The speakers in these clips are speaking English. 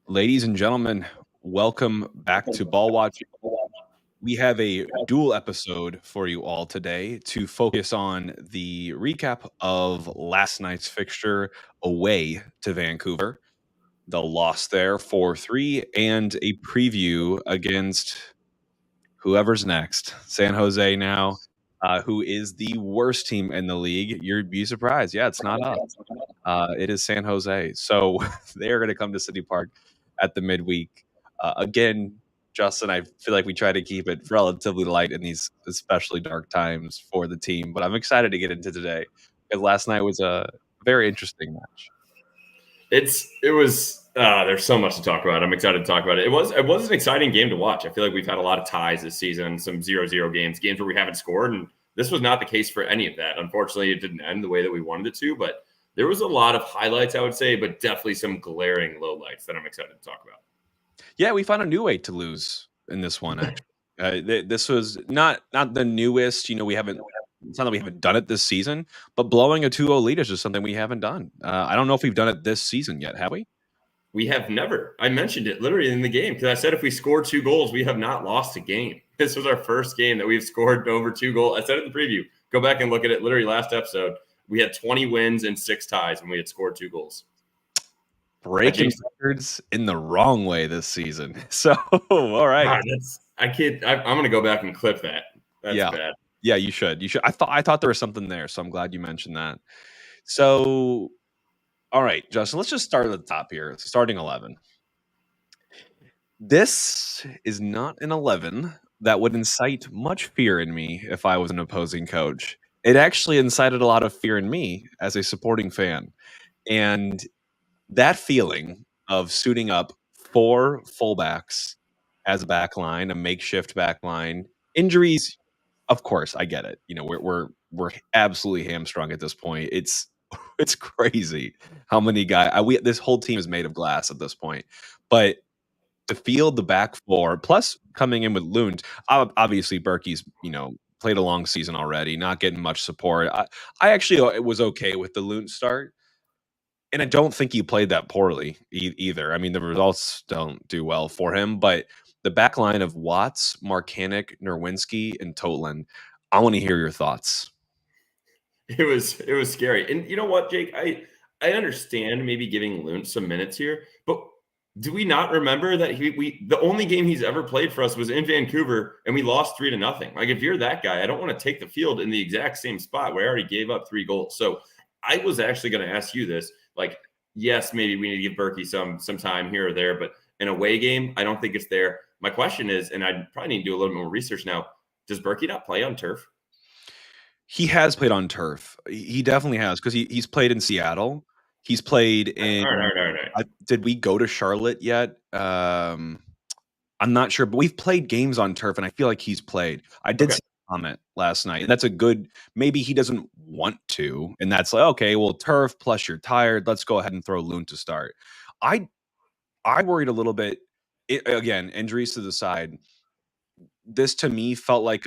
Ladies and gentlemen, welcome back to Ball Watch. We have a dual episode for you all today to focus on the recap of last night's fixture away to Vancouver, the loss there 4-3, and a preview against whoever's next. San Jose now, who is the worst team in the league. You'd be surprised. Yeah, it's not us. It is San Jose. So they are going to come to City Park at the midweek. Again, Justin, I feel like we try to keep it relatively light in these especially dark times for the team, but I'm excited to get into today because last night was a very interesting match. There's so much to talk about. I'm excited to talk about it. It was an exciting game to watch. I feel like we've had a lot of ties this season, some 0-0 games where we haven't scored, and this was not the case for any of that. Unfortunately, it didn't end the way that we wanted it to, but there was a lot of highlights, I would say, but definitely some glaring lowlights that I'm excited to talk about. Yeah, we found a new way to lose in this one, actually. This was not the newest. We haven't. It's not that we haven't done it this season, but blowing a 2-0 lead is just something we haven't done. I don't know if we've done it this season yet, have we? We have never. I mentioned it literally in the game because I said if we score 2 goals, we have not lost a game. This was our first game that we've scored over 2 goals. I said it in the preview. Go back and look at it. Literally last episode, we had 20 wins and 6 ties, and we had scored 2 goals. Breaking records in the wrong way this season. So, all right. God, I'm going to go back and clip that. That's bad. Yeah, you should. I thought there was something there, so I'm glad you mentioned that. So, all right, Justin, let's just start at the top here. Starting 11. This is not an 11 that would incite much fear in me if I was an opposing coach. It actually incited a lot of fear in me as a supporting fan. And that feeling of suiting up 4 fullbacks as a back line, a makeshift back line, injuries, of course, I get it. We're absolutely hamstrung at this point. It's crazy how many guys. This whole team is made of glass at this point. But to field the back 4, plus coming in with Lund, obviously Berkey's played a long season already, not getting much support. I actually was okay with the Lund start. And I don't think he played that poorly either. I mean, the results don't do well for him, but the back line of Watts, Marcanic, Nerwinski, and Totland, I want to hear your thoughts. It was scary. And you know what, Jake? I understand maybe giving Lund some minutes here, but do we not remember that the only game he's ever played for us was in Vancouver and we lost 3-0. Like, if you're that guy, I don't want to take the field in the exact same spot where I already gave up 3 goals. So I was actually going to ask you this. Like, yes, maybe we need to give Berkey some time here or there, but an away game, I don't think it's there. My question is, and I probably need to do a little more research now, does Berkey not play on turf? He has played on turf. He definitely has, because he's played in Seattle. He's played in. All right. Did we go to Charlotte yet? I'm not sure, but we've played games on turf, and I feel like he's played. I did see a comment last night, and that's a good. Maybe he doesn't want to, and that's like, okay, well, turf plus you're tired. Let's go ahead and throw Lund to start. I worried a little bit. Again, injuries to the side. This to me felt like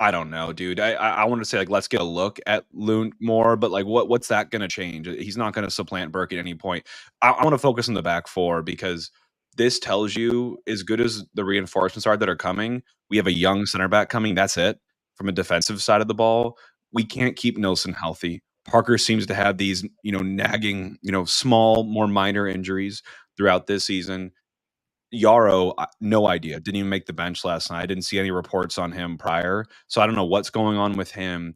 I don't know, dude. I want to say, like, let's get a look at Lund more, but like, what's that going to change? He's not going to supplant Burke at any point. I want to focus on the back 4 because this tells you, as good as the reinforcements are that are coming, we have a young center back coming. That's it. From a defensive side of the ball, we can't keep Nilsson healthy. Parker seems to have these, nagging, small, more minor injuries throughout this season. Yarrow, no idea. Didn't even make the bench last night. I didn't see any reports on him prior, so I don't know what's going on with him.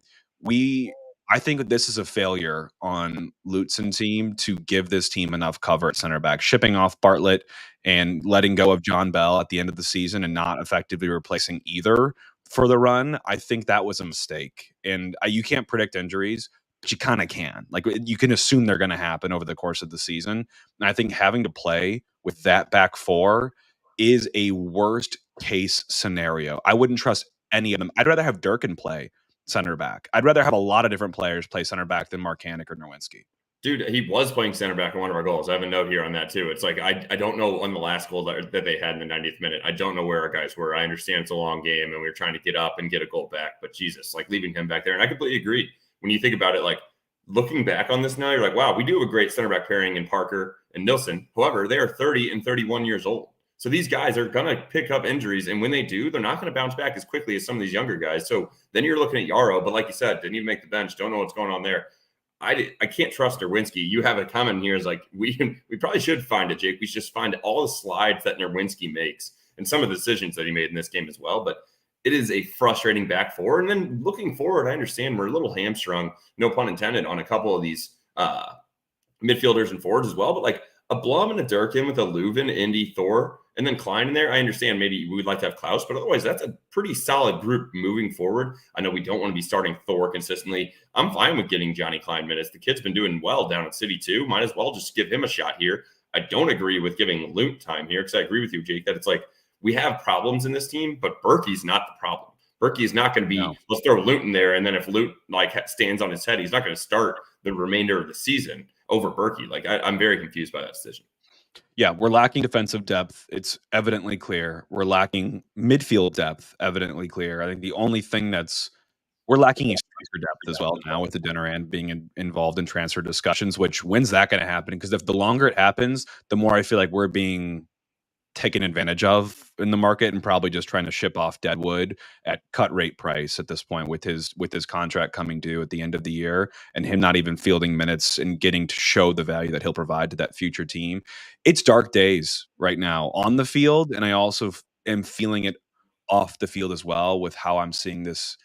I think this is a failure on Lutz's team to give this team enough cover at center back, shipping off Bartlett and letting go of John Bell at the end of the season and not effectively replacing either for the run. I think that was a mistake, and you can't predict injuries, but you kind of can. Like, you can assume they're going to happen over the course of the season, and I think having to play with that back 4 is a worst case scenario. I wouldn't trust any of them. I'd rather have Durkin play center back. I'd rather have a lot of different players play center back than Marcanic or Nerwinski. Dude, he was playing center back in one of our goals. I have a note here on that too. It's like, I don't know on the last goal that they had in the 90th minute. I don't know where our guys were. I understand it's a long game and we were trying to get up and get a goal back, but Jesus, like, leaving him back there. And I completely agree. When you think about it, like, looking back on this now, you're like, wow, we do have a great center back pairing in Parker and Nilsson. However, they are 30 and 31 years old. So these guys are going to pick up injuries. And when they do, they're not going to bounce back as quickly as some of these younger guys. So then you're looking at Yarrow, but like you said, didn't even make the bench. Don't know what's going on there. I can't trust Nerwinski. You have a comment here is like, we probably should find it, Jake. We should just find all the slides that Nerwinski makes and some of the decisions that he made in this game as well. But it is a frustrating back four. And then looking forward, I understand we're a little hamstrung, no pun intended, on a couple of these midfielders and forwards as well. But like a Blum and a Durkin with a Leuven, Indy, Thor, and then Klein in there, I understand maybe we would like to have Klaus, but otherwise that's a pretty solid group moving forward. I know we don't want to be starting Thor consistently. I'm fine with getting Johnny Klein minutes. The kid's been doing well down at City too. Might as well just give him a shot here. I don't agree with giving Luke time here because I agree with you, Jake, that it's like we have problems in this team, but Berkey's not the problem. Berkey is not going to be, let's throw Luton there. And then if Luton like stands on his head, he's not going to start the remainder of the season over Berkey. Like I'm very confused by that decision. Yeah, we're lacking defensive depth. It's evidently clear. We're lacking midfield depth, evidently clear. I think the only thing we're lacking is transfer depth as well now with the Dinnerand being involved in transfer discussions, which when's that going to happen? Because if the longer it happens, the more I feel like we're being taken advantage of in the market and probably just trying to ship off deadwood at cut rate price at this point with his contract coming due at the end of the year and him not even fielding minutes and getting to show the value that he'll provide to that future team. It's dark days right now on the field, and I also am feeling it off the field as well with how I'm seeing this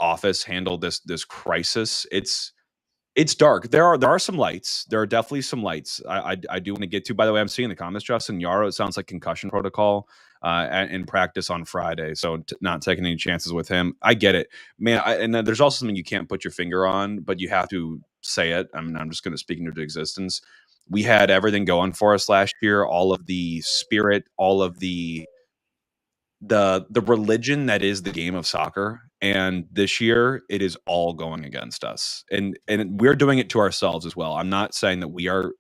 office handle this crisis. It's dark. There are some lights. There are definitely some lights. I do want to get to. By the way, I'm seeing the comments, Justin Yarrow. It sounds like concussion protocol in practice on Friday, so not taking any chances with him. I get it, man. And then there's also something you can't put your finger on, but you have to say it. I mean, I'm just going to speak into existence. We had everything going for us last year. All of the spirit, all of the religion that is the game of soccer, and this year it is all going against us, and we're doing it to ourselves as well. I'm not saying that we're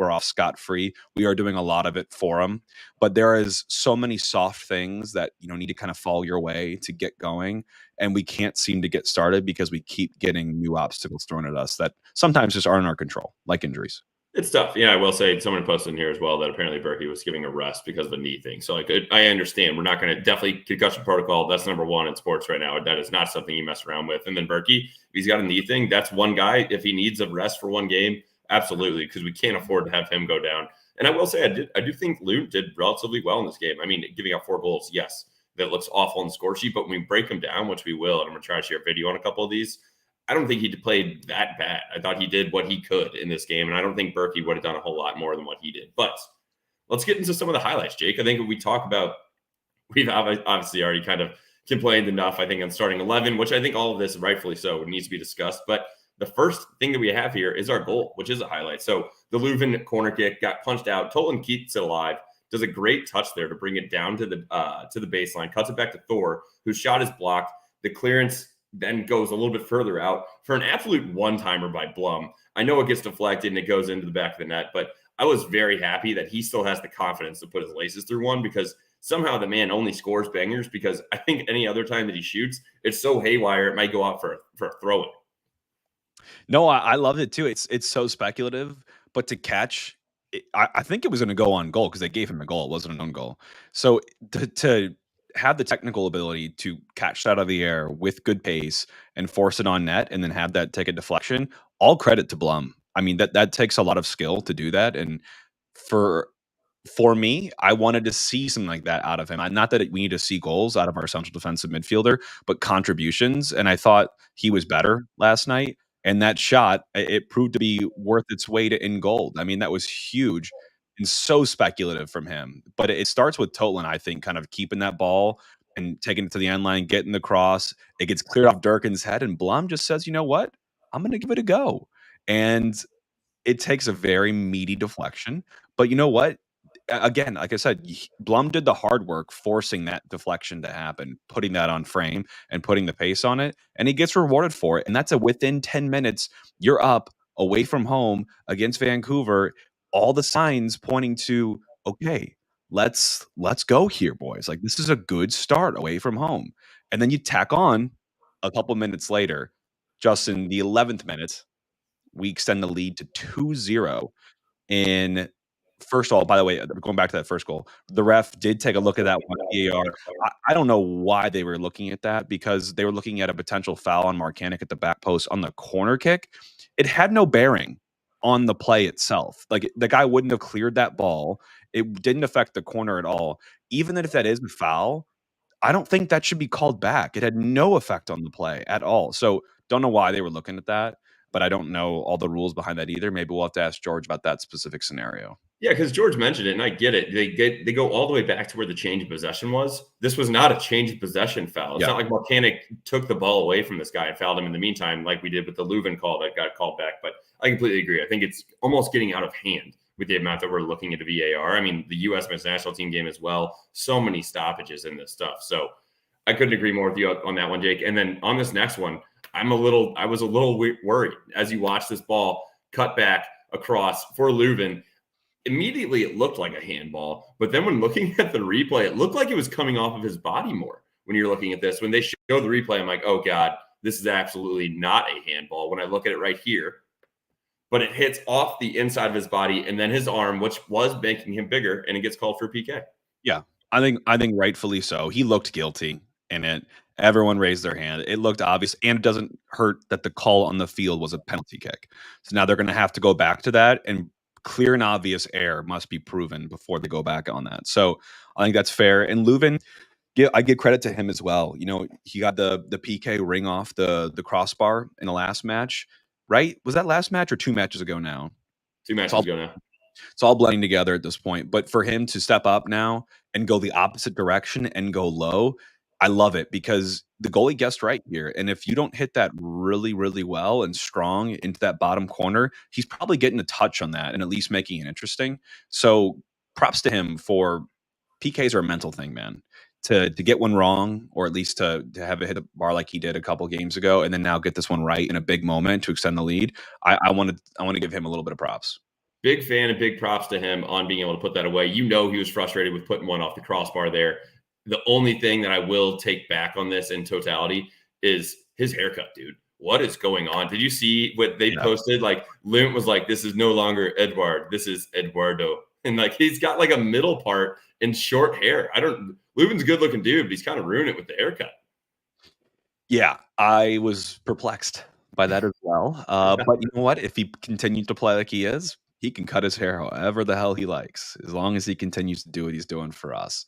off scot-free. We are doing a lot of it for them, but there is so many soft things that need to kind of fall your way to get going, and we can't seem to get started because we keep getting new obstacles thrown at us that sometimes just aren't in our control, like injuries. It's tough. Yeah, I will say someone posted in here as well that apparently Berkey was giving a rest because of a knee thing. So, like, I understand. We're not going to definitely concussion protocol. That's number one in sports right now. That is not something you mess around with. And then Berkey, if he's got a knee thing, that's one guy. If he needs a rest for one game, absolutely, because we can't afford to have him go down. And I will say, I do think Luke did relatively well in this game. I mean, giving up 4 goals, yes, that looks awful on the score sheet. But when we break him down, which we will, and I'm going to try to share a video on a couple of these, I don't think he played that bad. I thought he did what he could in this game, and I don't think Berkey would have done a whole lot more than what he did. But let's get into some of the highlights, Jake. I think if we talk about, we've obviously already kind of complained enough, I think, on starting 11, which I think all of this, rightfully so, needs to be discussed. But the first thing that we have here is our goal, which is a highlight. So the Leuven corner kick got punched out. Tolan keeps it alive, does a great touch there to bring it down to the baseline, cuts it back to Thor, whose shot is blocked. The clearance then goes a little bit further out for an absolute one-timer by Blum. I know it gets deflected and it goes into the back of the net, but I was very happy that he still has the confidence to put his laces through one, because somehow the man only scores bangers, because I think any other time that he shoots, it's so haywire it might go out for a throw-in. No, I loved it too. It's so speculative, but to catch, I think it was going to go on goal because they gave him a goal. It wasn't an own goal. So to have the technical ability to catch that out of the air with good pace and force it on net, and then have that take a deflection, all credit to Blum. I mean, that takes a lot of skill to do that, and for me, I wanted to see something like that out of him. Not that we need to see goals out of our central defensive midfielder, but contributions. And I thought he was better last night. And that shot, it proved to be worth its weight in gold. I mean, that was huge and so speculative from him. But it starts with Tolan, I think, kind of keeping that ball and taking it to the end line, getting the cross. It gets cleared off Durkin's head, and Blum just says, you know what? I'm going to give it a go. And it takes a very meaty deflection. But you know what? Again, like I said, Blum did the hard work forcing that deflection to happen, putting that on frame and putting the pace on it, and he gets rewarded for it. And that's a within 10 minutes, you're up away from home against Vancouver. All the signs pointing to, okay, let's go here, boys. Like, this is a good start away from home. And then you tack on a couple minutes later. Justin, the 11th minute, we extend the lead to 2-0. And first of all, by the way, going back to that first goal, the ref did take a look at that one VAR. I don't know why they were looking at that, because they were looking at a potential foul on Marcanic at the back post on the corner kick. It had no bearing on the play itself. Like, the guy wouldn't have cleared that ball. It didn't affect the corner at all. Even if that is a foul, I don't think that should be called back. It had no effect on the play at all. So don't know why they were looking at that, but I don't know all the rules behind that either. Maybe we'll have to ask George about that specific scenario. Yeah, because George mentioned it, and I get it. They go all the way back to where the change of possession was. This was not a change of possession foul. It's not like Marcanic took the ball away from this guy and fouled him in the meantime, like we did with the Leuven call that got called back. But I completely agree. I think it's almost getting out of hand with the amount that we're looking at the VAR. I mean, the U.S. men's national team game as well. So many stoppages in this stuff. So I couldn't agree more with you on that one, Jake. And then on this next one, I was a little worried as you watch this ball cut back across for Leuven. Immediately, it looked like a handball. But then when looking at the replay, it looked like it was coming off of his body more when you're looking at this. When they show the replay, I'm like, oh, God, this is absolutely not a handball when I look at it right here. But it hits off the inside of his body and then his arm, which was making him bigger, and it gets called for PK. Yeah, I think rightfully so. He looked guilty in it. Everyone raised their hand. It looked obvious, and it doesn't hurt that the call on the field was a penalty kick. So now they're going to have to go back to that, and clear and obvious error must be proven before they go back on that. So I think that's fair. And Leuven, I give credit to him as well. You know, he got the PK ring off the crossbar in the last match, right? Was that last match or 2 matches ago now? 2 matches ago now. It's all blending together at this point. But for him to step up now and go the opposite direction and go low, I love it, because the goalie guessed right here. And if you don't hit that really, really well and strong into that bottom corner, he's probably getting a touch on that and at least making it interesting. So props to him for PKs are a mental thing, man. To get one wrong, or at least to have it hit the bar like he did a couple games ago, and then now get this one right in a big moment to extend the lead. I want to give him a little bit of props. Big fan and big props to him on being able to put that away. You know, he was frustrated with putting one off the crossbar there. The only thing that I will take back on this in totality is his haircut, dude. What is going on? Did you see what they posted? Like, Lint was like, this is no longer Edward. This is Eduardo. And like, he's got like a middle part and short hair. Leuven's a good looking dude, but he's kind of ruined it with the haircut. Yeah, I was perplexed by that as well. But you know what? If he continues to play like he is, he can cut his hair however the hell he likes, as long as he continues to do what he's doing for us.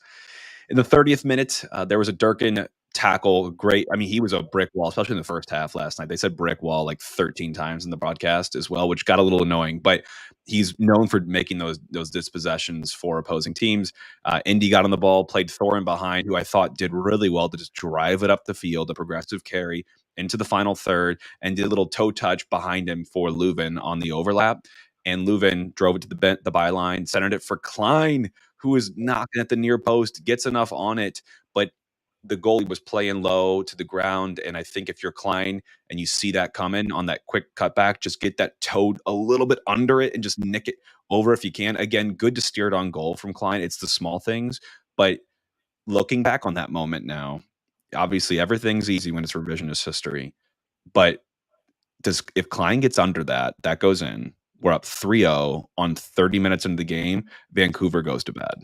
In the 30th minute, there was a Durkin tackle. Great. I mean, he was a brick wall, especially in the first half last night. They said brick wall like 13 times in the broadcast as well, which got a little annoying. But he's known for making those dispossessions for opposing teams. Indy got on the ball, played Thorin behind, who I thought did really well to just drive it up the field, a progressive carry into the final third, and did a little toe touch behind him for Leuven on the overlap. And Leuven drove it to the byline, centered it for Klein, who is knocking at the near post, gets enough on it, but the goalie was playing low to the ground. And I think if you're Klein and you see that coming on that quick cutback, just get that toe a little bit under it and just nick it over if you can. Again, good to steer it on goal from Klein. It's the small things, but looking back on that moment now, obviously everything's easy when it's revisionist history, but if Klein gets under that goes in. We're up 3-0 on 30 minutes into the game. Vancouver goes to bed.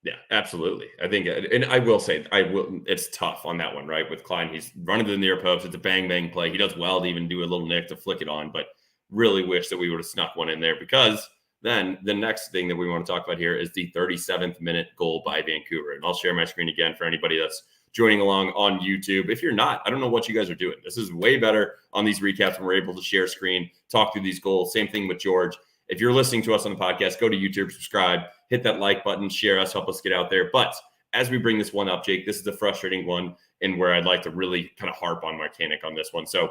Yeah, absolutely. I think, and I will say, it's tough on that one, right? With Klein, he's running to the near post. It's a bang play. He does well to even do a little nick to flick it on, but really wish that we would have snuck one in there, because then the next thing that we want to talk about here is the 37th minute goal by Vancouver. And I'll share my screen again for anybody that's joining along on YouTube. If you're not, I don't know what you guys are doing. This is way better on these recaps when we're able to share screen, talk through these goals. Same thing with George. If you're listening to us on the podcast, go to YouTube, subscribe, hit that like button, share us, help us get out there. But as we bring this one up, Jake, this is a frustrating one, and where I'd like to really kind of harp on Marcanic on this one. So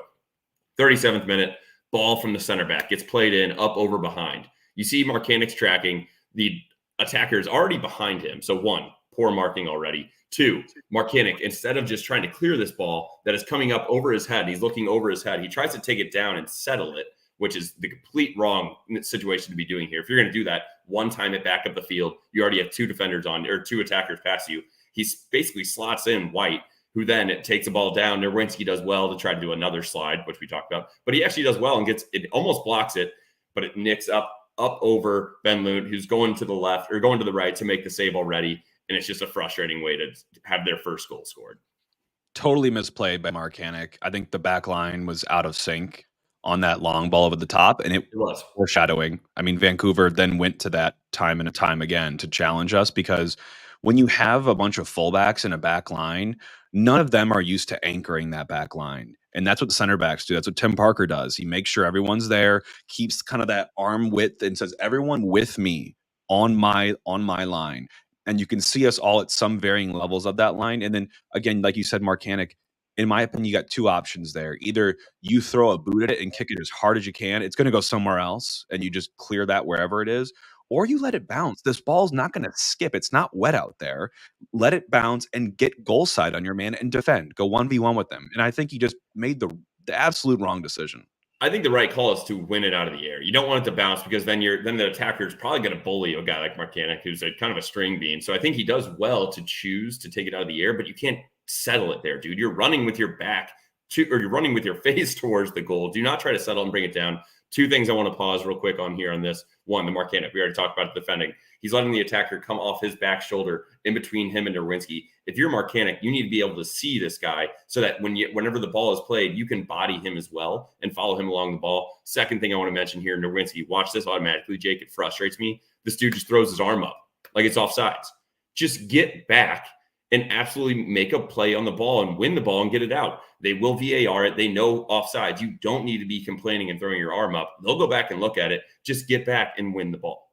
37th minute, ball from the center back gets played in, up over behind. You see Marcanic's tracking. The attacker is already behind him. So 1, poor marking already. 2, Marcanic, instead of just trying to clear this ball that is coming up over his head, he's looking over his head. He tries to take it down and settle it, which is the complete wrong situation to be doing here. If you're going to do that, one time it back up the field, you already have 2 defenders on, or 2 attackers past you. He basically slots in White, who then it takes the ball down. Nerwinski does well to try to do another slide, which we talked about, but he actually does well and gets it, almost blocks it, but it nicks up over Ben Lunt, who's going to the left or going to the right to make the save already. And it's just a frustrating way to have their first goal scored. Totally misplayed by Marcanic. I think the back line was out of sync on that long ball over the top, and it was foreshadowing. I mean, Vancouver then went to that time and time again to challenge us, because when you have a bunch of fullbacks in a back line, none of them are used to anchoring that back line. And that's what the center backs do. That's what Tim Parker does. He makes sure everyone's there, keeps kind of that arm width, and says, everyone with me on my line. And you can see us all at some varying levels of that line. And then again, like you said, Marcanic, in my opinion, you got two options there. Either you throw a boot at it and kick it as hard as you can. It's going to go somewhere else, and you just clear that wherever it is. Or you let it bounce. This ball's not going to skip. It's not wet out there. Let it bounce and get goal side on your man and defend. Go 1v1 with them. And I think he just made the absolute wrong decision. I think the right call is to win it out of the air. You don't want it to bounce, because then the attacker is probably going to bully a guy like Marcanic, who's a kind of a string bean. So I think he does well to choose to take it out of the air, but you can't settle it there, dude. You're running with your back or you're running with your face towards the goal. Do not try to settle and bring it down. Two things I want to pause real quick on here on this. One, the Marcanic, we already talked about the defending. He's letting the attacker come off his back shoulder in between him and Nerwinski. If you're Marcanic, you need to be able to see this guy so that whenever the ball is played, you can body him as well and follow him along the ball. Second thing I want to mention here, Nerwinski, watch this automatically, Jake. It frustrates me. This dude just throws his arm up like it's offsides. Just get back and absolutely make a play on the ball and win the ball and get it out. They will VAR it. They know offsides. You don't need to be complaining and throwing your arm up. They'll go back and look at it. Just get back and win the ball.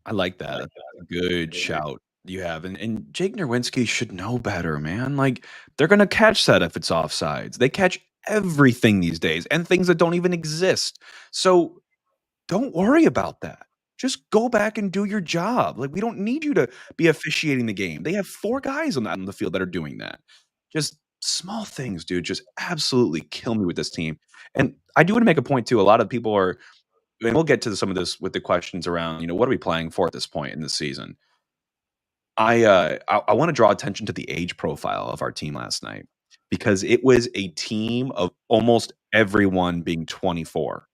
I like that. That's a good shout you have. And Jake Nerwinski should know better, man. Like, they're going to catch that if it's offsides. They catch everything these days, and things that don't even exist. So don't worry about that. Just go back and do your job. Like, we don't need you to be officiating the game. They have 4 guys on the field that are doing that. Just small things, dude, just absolutely kill me with this team. And I do want to make a point too. A lot of people are, and we'll get to some of this with the questions around, what are we playing for at this point in the season? I want to draw attention to the age profile of our team last night, because it was a team of almost everyone being 24.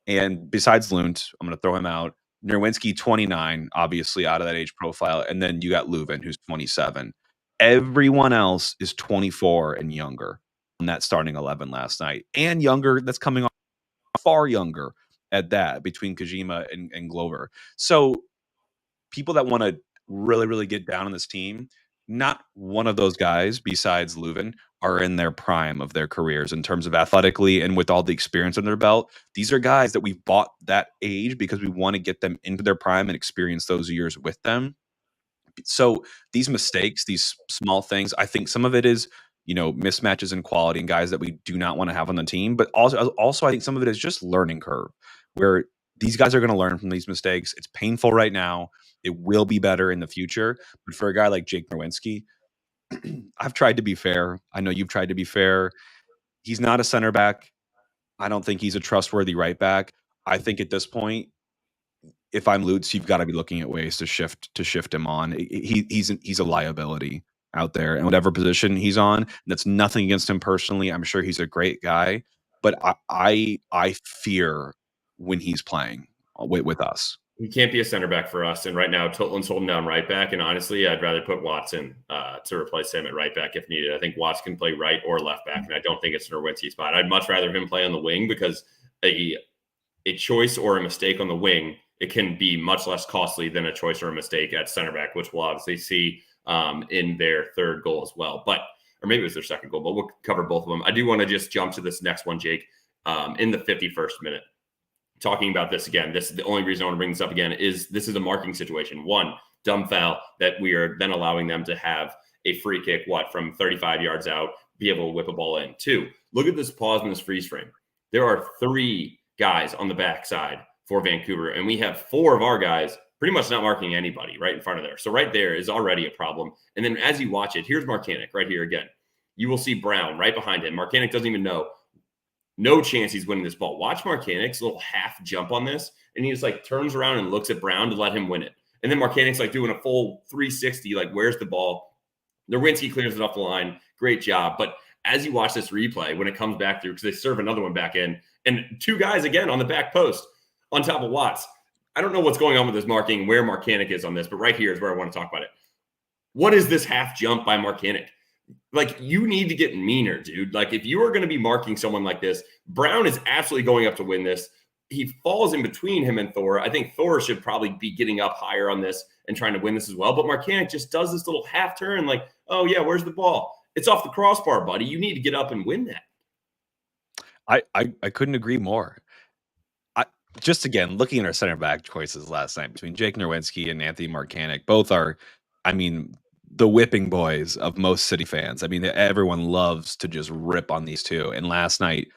And besides Lunt, I'm going to throw him out. Nerwinski, 29, obviously out of that age profile. And then you got Leuven, who's 27. Everyone else is 24 and younger on that starting 11 last night. And younger, that's coming on far younger at that, between Kojima and Glover. So people that want to really, really get down on this team, not one of those guys besides Leuven are in their prime of their careers in terms of athletically and with all the experience under their belt. These are guys that we've bought that age because we want to get them into their prime and experience those years with them. So these mistakes, these small things, I think some of it is, mismatches in quality and guys that we do not want to have on the team. But also I think some of it is just learning curve, where these guys are going to learn from these mistakes. It's painful right now. It will be better in the future. But for a guy like Jake Nerwinski, I've tried to be fair. I know you've tried to be fair. He's not a center back. I don't think he's a trustworthy right back. I think at this point, if I'm Lutz, you've got to be looking at ways to shift him on. He's a liability out there, and whatever position he's on. That's nothing against him personally. I'm sure he's a great guy, but I fear when he's playing with us. He can't be a center back for us. And right now, Totland's holding down right back. And honestly, I'd rather put Watson to replace him at right back if needed. I think Watts can play right or left back, and I don't think it's an Nerwinski spot. I'd much rather him play on the wing, because a choice or a mistake on the wing, it can be much less costly than a choice or a mistake at center back, which we'll obviously see in their third goal as well. Or maybe it was their second goal, but we'll cover both of them. I do want to just jump to this next one, Jake, in the 51st minute. Talking about this again, this is the only reason I want to bring this up again, is this is a marking situation. One, dumb foul that we are then allowing them to have a free kick, from 35 yards out, be able to whip a ball in. Two, look at this pause in this freeze frame. There are 3 guys on the backside for Vancouver, and we have 4 of our guys pretty much not marking anybody right in front of there. So right there is already a problem. And then as you watch it, here's Marcanic right here again. You will see Brown right behind him. Marcanic doesn't even know. No chance he's winning this ball. Watch Marcanic's little half jump on this, and he just turns around and looks at Brown to let him win it. And then Marcanic's doing a full 360, where's the ball? Nowinski clears it off the line. Great job. But as you watch this replay, when it comes back through, because they serve another one back in, and two guys again on the back post on top of Watts. I don't know what's going on with this marking, where Marcanic is on this, but right here is where I want to talk about it. What is this half jump by Marcanic? Like, you need to get meaner, dude. Like, if you are going to be marking someone like this, Brown is absolutely going up to win this. He falls in between him and Thor. I think Thor should probably be getting up higher on this and trying to win this as well. But Marcanic just does this little half turn, like, oh, yeah, where's the ball? It's off the crossbar, buddy. You need to get up and win that. I couldn't agree more. Just again, looking at our center back choices last night between Jake Nerwinski and Anthony Marcanic, both are, I mean, the whipping boys of most City fans. I mean, everyone loves to just rip on these two. And last night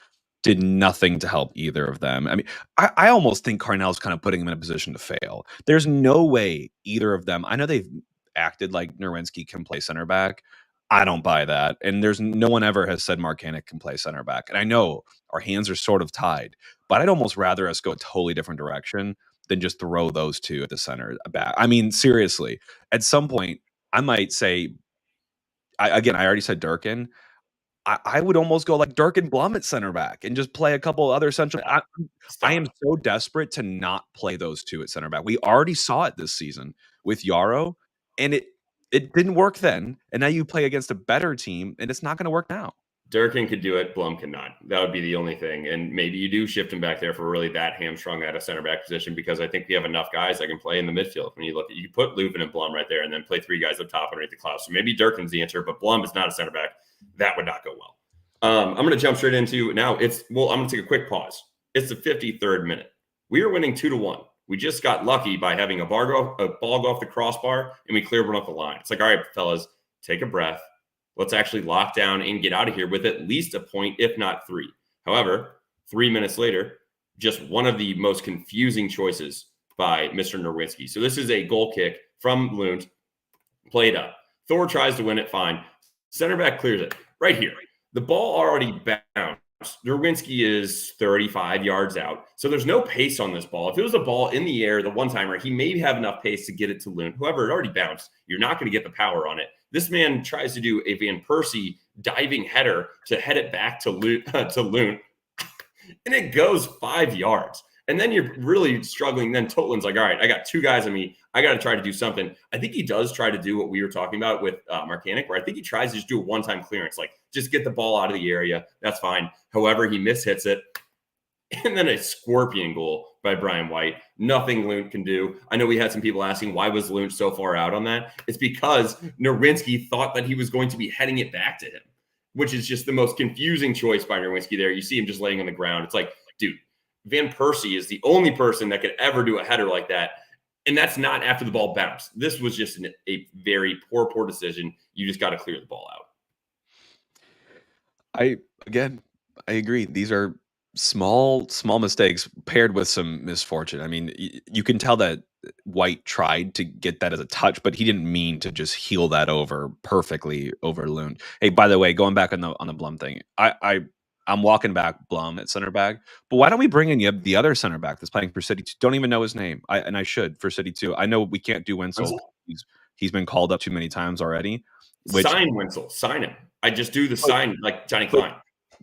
did nothing to help either of them. I mean, I almost think Carnell's kind of putting them in a position to fail. There's no way either of them, I know they've acted like Nerwinski can play center back. I don't buy that. And there's no one ever has said Marcanic can play center back. And I know our hands are sort of tied, but I'd almost rather us go a totally different direction than just throw those two at the center back. I mean, seriously, at some point, I might say, I already said Durkin. I would almost go like Durkin Blum at center back and just play a couple other central. I am so desperate to not play those two at center back. We already saw it this season with Yarrow, and it didn't work then. And now you play against a better team, and it's not going to work now. Durkin could do it. Blum cannot. That would be the only thing. And maybe you do shift him back there for really that hamstrung at a center back position, because I think we have enough guys that can play in the midfield. When you look at, you put Leuven and Blum right there and then play three guys up top underneath the Klaus. So maybe Durkin's the answer, but Blum is not a center back. That would not go well. I'm going to jump straight into now. I'm going to take a quick pause. It's the 53rd minute. We are winning 2-1. We just got lucky by having a ball go off the crossbar, and we cleared one off the line. It's like, all right, fellas, take a breath. Let's actually lock down and get out of here with at least a point, if not 3. However, 3 minutes later, just one of the most confusing choices by Mr. Nerwinski. So this is a goal kick from Lund, played up. Thor tries to win it, fine. Center back clears it. Right here, the ball already bounced. Nerwinski is 35 yards out. So there's no pace on this ball. If it was a ball in the air, the one-timer, he may have enough pace to get it to Lund. However, it already bounced. You're not going to get the power on it. This man tries to do a Van Persie diving header to head it back to Lund, and it goes 5 yards. And then you're really struggling. Then Totland's like, all right, I got two guys on me. I got to try to do something. I think he does try to do what we were talking about with Marcanic, where I think he tries to just do a one-time clearance, like just get the ball out of the area. That's fine. However, he mishits it. And then a scorpion goal by Brian White. Nothing Lund can do. I know we had some people asking, why was Lund so far out on that? It's because Nerwinski thought that he was going to be heading it back to him, which is just the most confusing choice by Nerwinski there. You see him just laying on the ground. It's like, dude, Van Persie is the only person that could ever do a header like that. And that's not after the ball bounced. This was just a very poor decision. You just got to clear the ball out. I agree. These are small mistakes paired with some misfortune. I mean, you can tell that White tried to get that as a touch, but he didn't mean to just heel that over perfectly over Lund. Hey, by the way, going back on the Blum thing, I'm walking back Blum at center back, but why don't we bring in the other center back that's playing for City 2? Don't even know his name. I should for City 2. I know we can't do Wenzel. He's been called up too many times already. Sign Wenzel. Sign him. I just do the sign like Johnny Klein.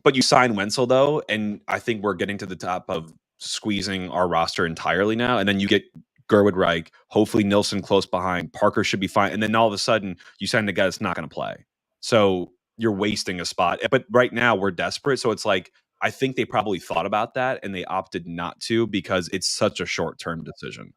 But you sign Wenzel, though, and I think we're getting to the top of squeezing our roster entirely now. And then you get Gerwood Reich, hopefully Nilsson close behind. Parker should be fine. And then all of a sudden, you sign a guy that's not going to play. So you're wasting a spot. But right now, we're desperate. So it's like, I think they probably thought about that, and they opted not to because it's such a short-term decision.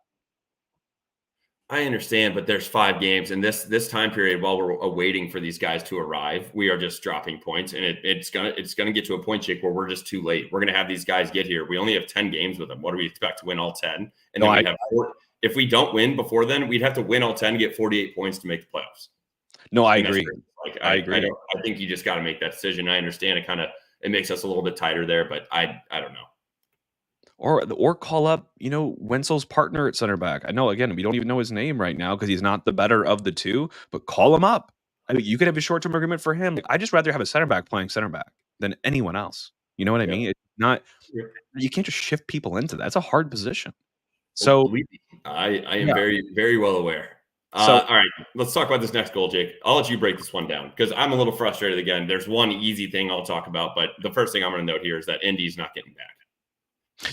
I understand, but there's 5 games, and this time period while we're waiting for these guys to arrive, we are just dropping points, and it's gonna get to a point, Jake, where we're just too late. We're gonna have these guys get here. We only have 10 games with them. What do we expect to win all 10? And then we have 4. If we don't win before then, we'd have to win all 10 to get 48 points to make the playoffs. No, I agree. I agree. I think you just got to make that decision. I understand it makes us a little bit tighter there, but I don't know. Or call up, Wenzel's partner at center back. I know, again, we don't even know his name right now because he's not the better of the two, but call him up. I mean, you could have a short-term agreement for him. I'd just rather have a center back playing center back than anyone else. You know what I mean? It's not, you can't just shift people into that. It's a hard position. So I am very, very well aware. So All right, let's talk about this next goal, Jake. I'll let you break this one down because I'm a little frustrated again. There's one easy thing I'll talk about, but the first thing I'm going to note here is that Indy's not getting back.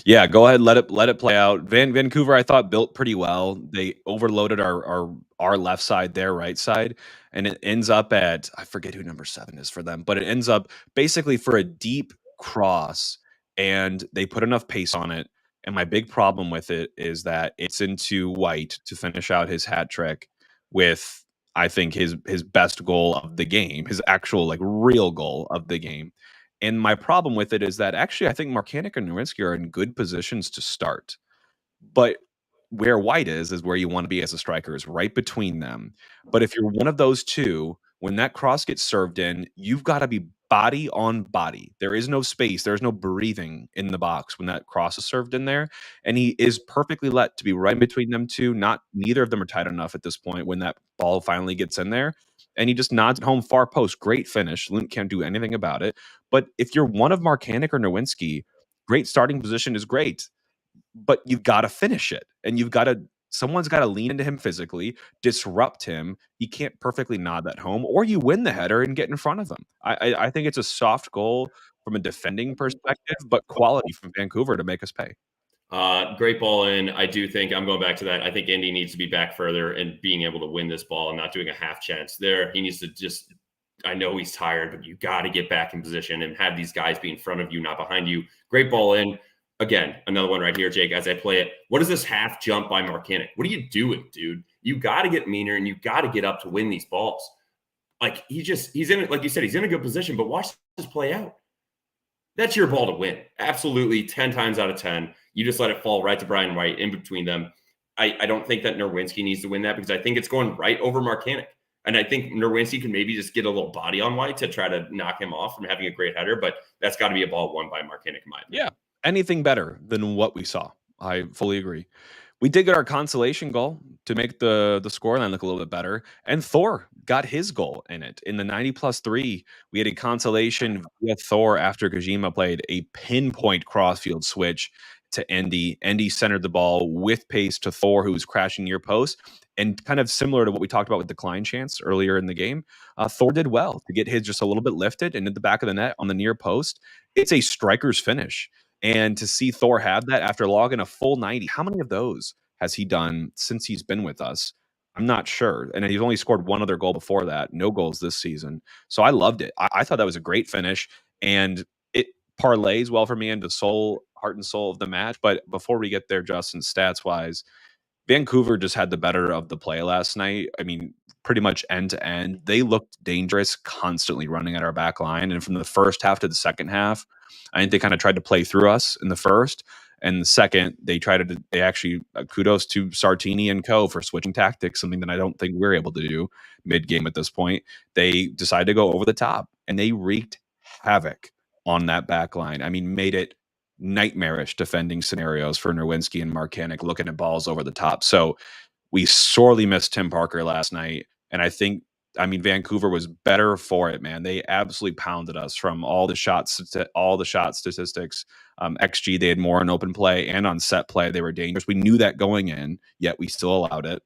yeah, go ahead, let it play out. Vancouver, I thought built pretty well. They overloaded our left side, their right side, and it ends up at I forget who number 7 is for them, but it ends up basically for a deep cross, and they put enough pace on it. And my big problem with it is that it's into White to finish out his hat trick with I think his best goal of the game, his actual like real goal of the game. And my problem with it is that actually I think Marcanic and Nowinski are in good positions to start. But where White is where you want to be as a striker, is right between them. But if you're one of those two, when that cross gets served in, you've got to be body on body. There is no space. There's no breathing in the box when that cross is served in there. And he is perfectly let to be right between them two. Not neither of them are tight enough at this point when that ball finally gets in there. And he just nods it home far post. Great finish. Lund can't do anything about it. But if you're one of Marcanic or Nowinski, great starting position is great, but you've got to finish it, and someone's got to lean into him physically, disrupt him. He can't perfectly nod that home, or you win the header and get in front of him. I think it's a soft goal from a defending perspective, but quality from Vancouver to make us pay. Great ball in. I do think I'm going back to that. I think Indy needs to be back further and being able to win this ball and not doing a half chance there. He needs to just, I know he's tired, but you got to get back in position and have these guys be in front of you, not behind you. Great ball in. Again, another one right here, Jake, as I play it. What is this half jump by Marcanic? What are you doing, dude? You got to get meaner and you got to get up to win these balls. Like he's in it, like you said, he's in a good position, but watch this play out. That's your ball to win. Absolutely, 10 times out of 10. You just let it fall right to Brian White in between them. I don't think that Nerwinski needs to win that because I think it's going right over Marcanic. And I think Nerwinski can maybe just get a little body on White to try to knock him off from having a great header, but that's got to be a ball won by Marcanic in my opinion. Yeah, anything better than what we saw. I fully agree. We did get our consolation goal to make the scoreline look a little bit better, and Thor got his goal in it. In the 90+3, we had a consolation via Thor after Kojima played a pinpoint crossfield switch to Endy. Endy centered the ball with pace to Thor, who was crashing near post. And kind of similar to what we talked about with decline chance earlier in the game, Thor did well to get his just a little bit lifted and in the back of the net on the near post. It's a striker's finish. And to see Thor have that after logging a full 90, how many of those has he done since he's been with us? I'm not sure. And he's only scored one other goal before that. No goals this season. So I loved it. I thought that was a great finish. And it parlays well for me into heart and soul of the match. But before we get there, Justin, stats wise, Vancouver just had the better of the play last night. I mean, pretty much end to end. They looked dangerous, constantly running at our back line. And from the first half to the second half, I think they kind of tried to play through us in the first. And the second, they actually, kudos to Sartini and co for switching tactics, something that I don't think we're able to do mid game at this point. They decided to go over the top and they wreaked havoc on that back line. I mean, made it nightmarish defending scenarios for Nerwinski and Marcanic looking at balls over the top. So we sorely missed Tim Parker last night. And I mean, Vancouver was better for it, man. They absolutely pounded us from all the shot statistics. XG, they had more on open play and on set play. They were dangerous. We knew that going in, yet we still allowed it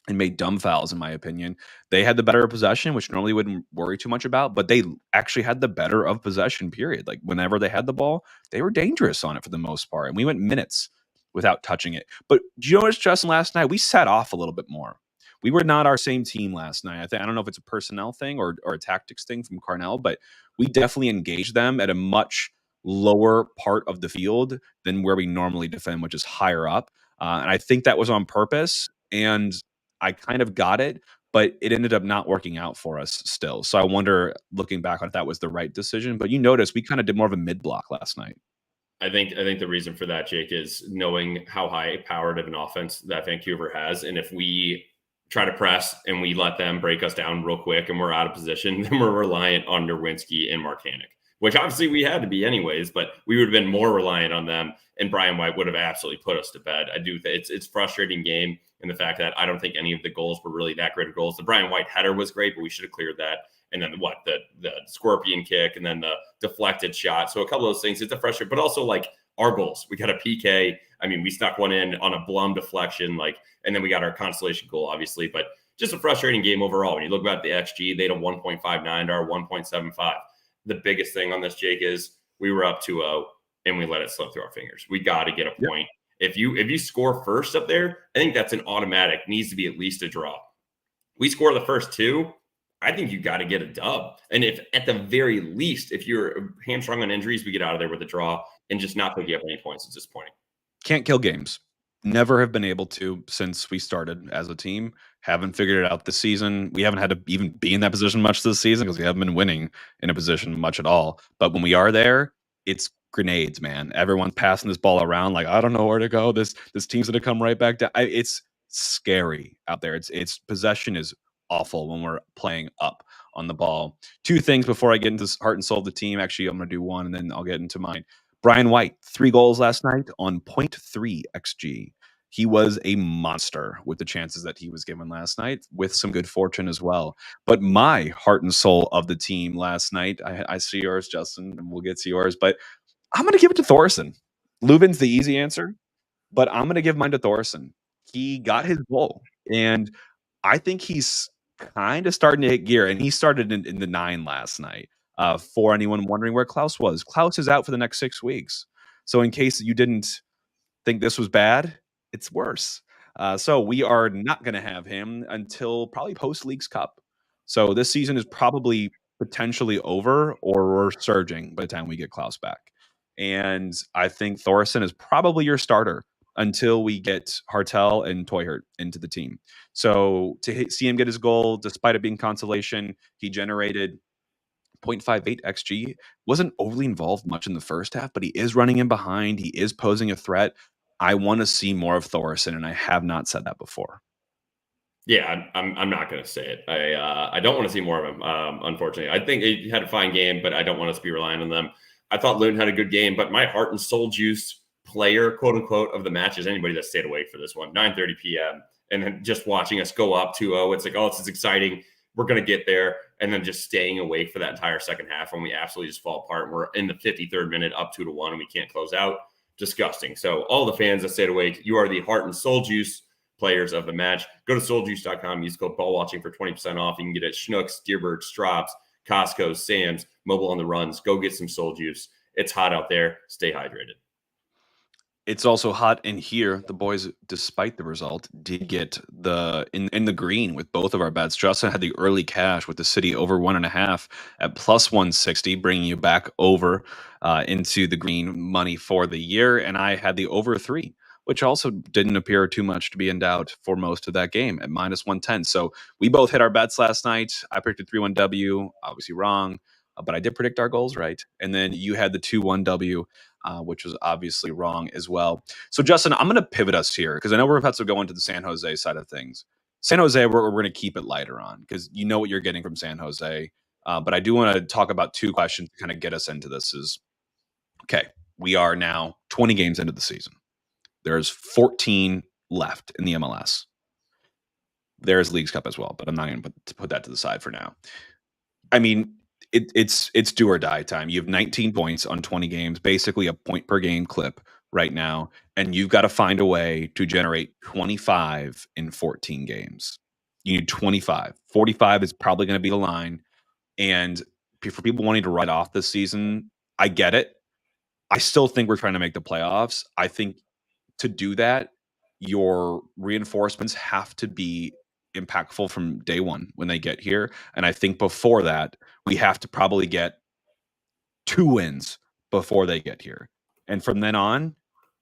and made dumb fouls, in my opinion. They had the better of possession, which normally wouldn't worry too much about, but they actually had the better of possession, period. Like whenever they had the ball, they were dangerous on it for the most part. And we went minutes without touching it. But do you notice, Justin, last night, we set off a little bit more. We were not our same team last night. I don't know if it's a personnel thing or a tactics thing from Carnell, but we definitely engaged them at a much lower part of the field than where we normally defend, which is higher up. And I think that was on purpose. And I kind of got it, but it ended up not working out for us still. So I wonder, looking back on if that was the right decision. But you notice we kind of did more of a mid block last night. I think the reason for that, Jake, is knowing how high powered of an offense that Vancouver has. And if we try to press and we let them break us down real quick and we're out of position, then we're reliant on Nerwinski and Marcanic, which obviously we had to be anyways, but we would have been more reliant on them. And Brian White would have absolutely put us to bed. I do think it's frustrating game. And the fact that I don't think any of the goals were really that great of goals. The Brian White header was great, but we should have cleared that. And then the scorpion kick and then the deflected shot. So a couple of those things, it's a frustrating, but also like our goals. We got a PK. I mean, we snuck one in on a Blum deflection, and then we got our consolation goal, obviously. But just a frustrating game overall. When you look at the XG, they had a 1.59 to our 1.75. The biggest thing on this, Jake, is we were up 2-0 and we let it slip through our fingers. We got to get a point. If you score first up there, I think that's an automatic. Needs to be at least a draw. We score the first two, I think you got to get a dub. And if at the very least, if you're hamstrung on injuries, we get out of there with a draw and just not picking up any points. It's disappointing. Can't kill games. Never have been able to since we started as a team. Haven't figured it out this season. We haven't had to even be in that position much this season because we haven't been winning in a position much at all. But when we are there, it's grenades, man. Everyone's passing this ball around like, I don't know where to go. This team's gonna come right back down. It's scary out there. It's possession is awful when we're playing up on the ball. Two things before I get into heart and soul of the team. Actually, I'm gonna do one and then I'll get into mine. Brian White, 3 goals last night on 0.3 XG. He was a monster with the chances that he was given last night, with some good fortune as well. But my heart and soul of the team last night, I see yours, Justin, and we'll get to yours, but I'm going to give it to Thorson. Lubin's the easy answer, but I'm going to give mine to Thorson. He got his goal, and I think he's kind of starting to hit gear, and he started in the 9 last night. For anyone wondering where Klaus was, Klaus is out for the next 6 weeks. So in case you didn't think this was bad, it's worse. So we are not going to have him until probably post Leagues Cup. So this season is probably potentially over, or we're surging by the time we get Klaus back. And I think Thorson is probably your starter until we get Hartel and Toyhurt into the team. So to see him get his goal, despite it being consolation, he generated 0.58 XG, wasn't overly involved much in the first half, but he is running in behind. He is posing a threat. I want to see more of Thorson, and I have not said that before. Yeah, I'm not going to say it. I don't want to see more of him. Unfortunately, I think he had a fine game, but I don't want us to be relying on them. I thought Luton had a good game, but my heart and soul juice player, quote unquote, of the match is anybody that stayed awake for this one. 9:30 p.m. and then just watching us go up 2-0. It's like, oh, this is exciting. We're going to get there. And then just staying awake for that entire second half when we absolutely just fall apart. We're in the 53rd minute up 2-1 and we can't close out. Disgusting. So all the fans that stayed awake, you are the heart and soul juice players of the match. Go to souljuice.com, use code ballwatching for 20% off. You can get it at Schnucks, Deerbird, Straub's, Costco, Sam's, Mobile on the Runs. Go get some soul juice. It's hot out there. Stay hydrated. It's also hot in here. The boys, despite the result, did get in the green with both of our bets. Justin had the early cash with the city over 1.5 at plus 160, bringing you back over into the green money for the year. And I had the over 3, which also didn't appear too much to be in doubt for most of that game at minus 110. So we both hit our bets last night. I predicted 3-1 W, obviously wrong, but I did predict our goals right. And then you had the 2-1 W. Which was obviously wrong as well. So, Justin, I'm going to pivot us here because I know we're about to go into the San Jose side of things. San Jose, we're going to keep it lighter on because you know what you're getting from San Jose. But I do want to talk about 2 questions to kind of get us into this. Okay, we are now 20 games into the season. There's 14 left in the MLS. There's Leagues Cup as well, but I'm not going to put that to the side for now. I mean, it's do or die time. You have 19 points on 20 games, basically a point per game clip right now, and you've got to find a way to generate 25 in 14 games. You need 25. 45 is probably going to be the line. And for people wanting to write off this season, I get it. I still think we're trying to make the playoffs. I think to do that, your reinforcements have to be impactful from day one when they get here. And I think before that, we have to probably get 2 wins before they get here. And from then on,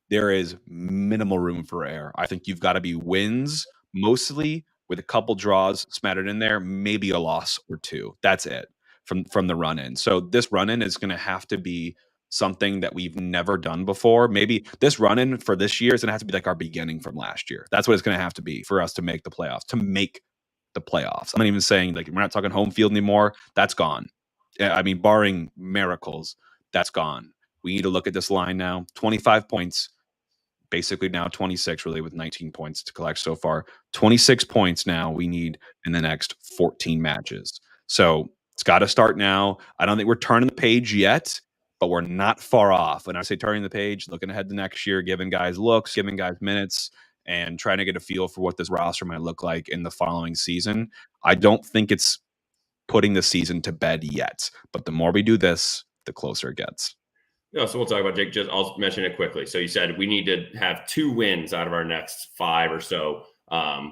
there is minimal room for error. I think you've got to be wins mostly with a couple draws smattered in there, maybe a loss or 2. That's it from the run in. So this run in is going to have to be something that we've never done before. Maybe this run in for this year is going to have to be like our beginning from last year. That's what it's going to have to be for us to make the playoffs, I'm not even saying like we're not talking home field anymore. That's gone. I mean, barring miracles, that's gone. We need to look at this line now. 25 points, basically now 26 really with 19 points to collect so far. 26 points now we need in the next 14 matches. So it's got to start now. I don't think we're turning the page yet, but we're not far off. And I say turning the page, looking ahead to next year, giving guys looks, giving guys minutes, and trying to get a feel for what this roster might look like in the following season. I don't think it's putting the season to bed yet, but the more we do this, the closer it gets. No, so we'll talk about Jake. Just I'll mention it quickly. So you said we need to have 2 wins out of our next 5 or so